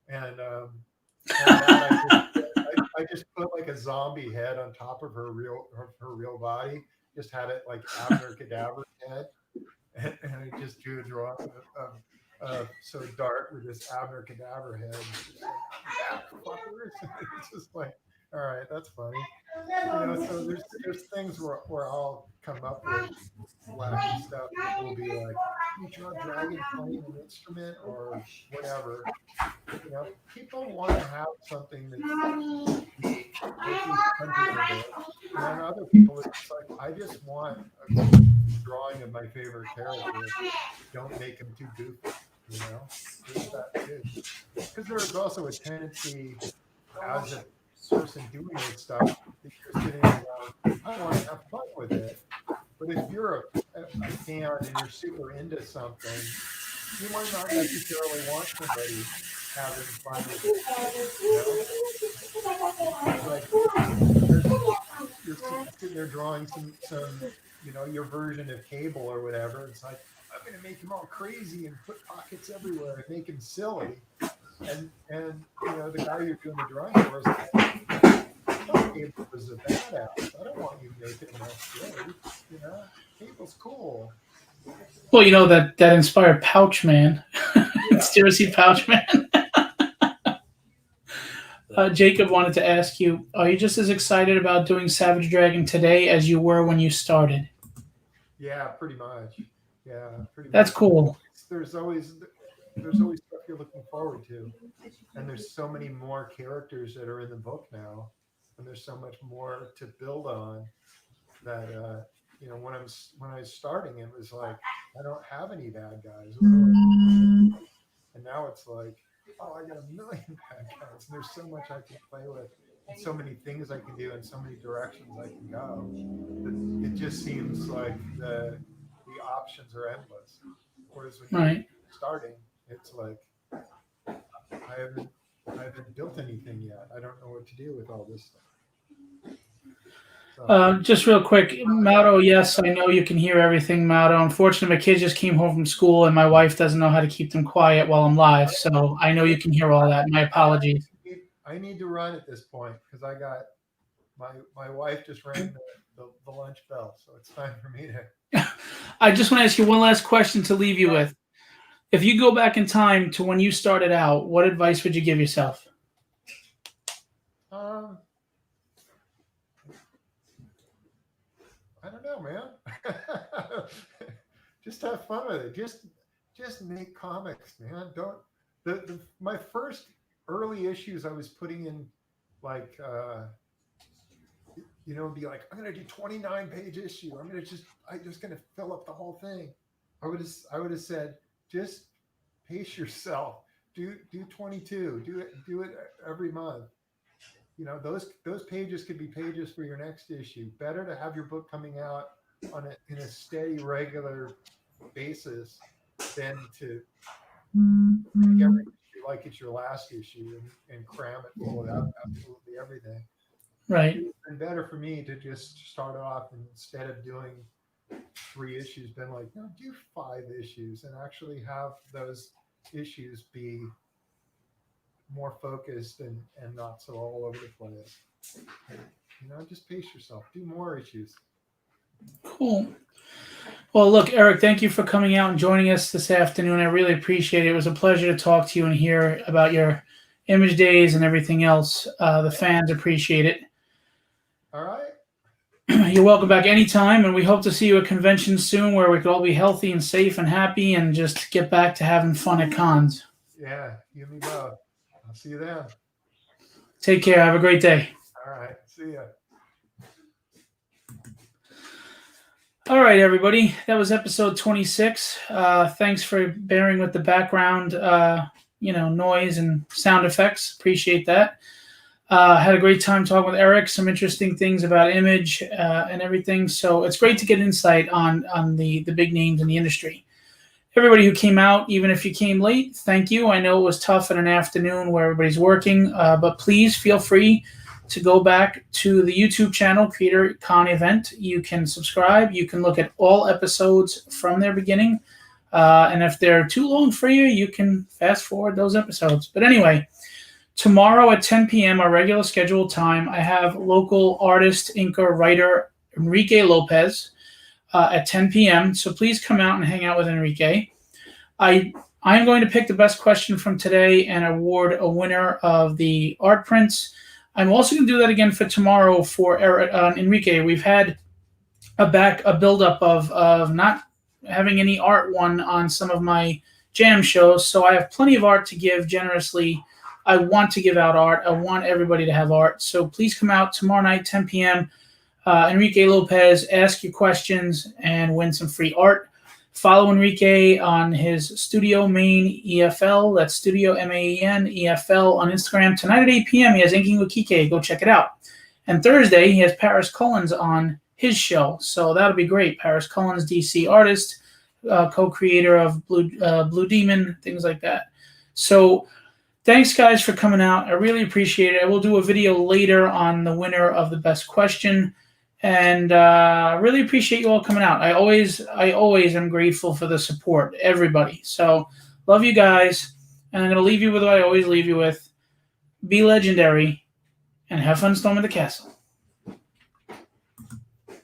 And on that, I just put like a zombie head on top of her real body. Just had it like Abner Cadaver's head, and I just drew a drawing of so Dart with this Abner Cadaver head. It's just like, fuckers. It's just like, all right, that's funny. So there's things where I'll come up with wacky stuff. People will be like, "You draw a dragon playing an instrument or whatever." People want to have something that's unique, or at least underrated. And then other people, it's like, I just want a drawing of my favorite character. Don't make him too goofy. There's that too. Because there's also a tendency as a person doing this stuff that you're sitting around, I want to have fun with it. But if you're a fan and you're super into something, you might not necessarily want somebody having fun with it. You know, it's like you're sitting there drawing some your version of Cable or whatever. It's like, I'm going to make him all crazy and put pockets everywhere and make him silly. And the guy you're doing the drawing for is like, I thought Cable was a badass. I don't want you making him all silly. Cable's cool. Well, that inspired Pouch Man, Conspiracy Pouch Man. Jacob wanted to ask you: are you just as excited about doing Savage Dragon today as you were when you started? Yeah, pretty much. Yeah, pretty That's much. cool. There's always stuff you're looking forward to, and there's so many more characters that are in the book now, and there's so much more to build on that. When I was starting, it was like, I don't have any bad guys. What do I do? And now it's like, oh, I got a million bad guys, and there's so much I can play with, and so many things I can do, and so many directions I can go. It just seems like the options are endless. Whereas when you're Right. starting, it's like, I haven't built anything yet. I don't know what to do with all this stuff. So, Just real quick, Mauro, yes, I know you can hear everything, Mauro. Unfortunately, my kids just came home from school, and my wife doesn't know how to keep them quiet while I'm live. So I know you can hear all that. My apologies. I need to run at this point because I got my wife just rang the lunch bell, so it's time for me to. I just want to ask you one last question to leave you with. If you go back in time to when you started out, what advice would you give yourself? I don't know, man. Just have fun with it. Just make comics, man. Don't my first early issues I was putting in like be like, I'm gonna do 29-page issue. I'm just gonna fill up the whole thing. I would have said, just pace yourself. Do 22. Do it every month. Those pages could be pages for your next issue. Better to have your book coming out in a steady, regular basis than to make every issue like it's your last issue and cram it full of absolutely everything. Right. It's been better for me to just start off, and instead of doing 3 issues, been like, no, do 5 issues and actually have those issues be more focused and not so all over the place. Just pace yourself. Do more issues. Cool. Well, look, Erik, thank you for coming out and joining us this afternoon. I really appreciate it. It was a pleasure to talk to you and hear about your image days and everything else. The fans appreciate it. All right. You're welcome back anytime, and we hope to see you at conventions soon where we could all be healthy and safe and happy and just get back to having fun at cons. Yeah, you and me both. I'll see you then. Take care. Have a great day. All right. See ya. All right, everybody. That was episode 26. Thanks for bearing with the background, noise and sound effects. Appreciate that. Had a great time talking with Erik. Some interesting things about image and everything. So it's great to get insight on the big names in the industry. Everybody who came out, even if you came late, thank you. I know it was tough in an afternoon where everybody's working, but please feel free to go back to the YouTube channel, Creatorcon event. You can subscribe. You can look at all episodes from their beginning. And if they're too long for you, you can fast forward those episodes. But anyway, tomorrow at 10 p.m., our regular scheduled time, I have local artist, inker, writer Enrique Lopez at 10 p.m. So please come out and hang out with Enrique. I'm going to pick the best question from today and award a winner of the art prints. I'm also going to do that again for tomorrow for Enrique. We've had a buildup of not having any art won on some of my jam shows, so I have plenty of art to give generously. I want to give out art. I want everybody to have art. So please come out tomorrow night, 10 p.m. Enrique Lopez, ask your questions and win some free art. Follow Enrique on his Studio Main EFL. That's Studio MAEN EFL on Instagram. Tonight at 8 p.m. he has Inking with Kike. Go check it out. And Thursday he has Paris Cullins on his show. So that'll be great. Paris Cullins, DC artist, co-creator of Blue Demon, things like that. So thanks, guys, for coming out. I really appreciate it. I will do a video later on the winner of the best question. And really appreciate you all coming out. I always am grateful for the support, everybody. So love you guys. And I'm going to leave you with what I always leave you with. Be legendary and have fun storming the castle.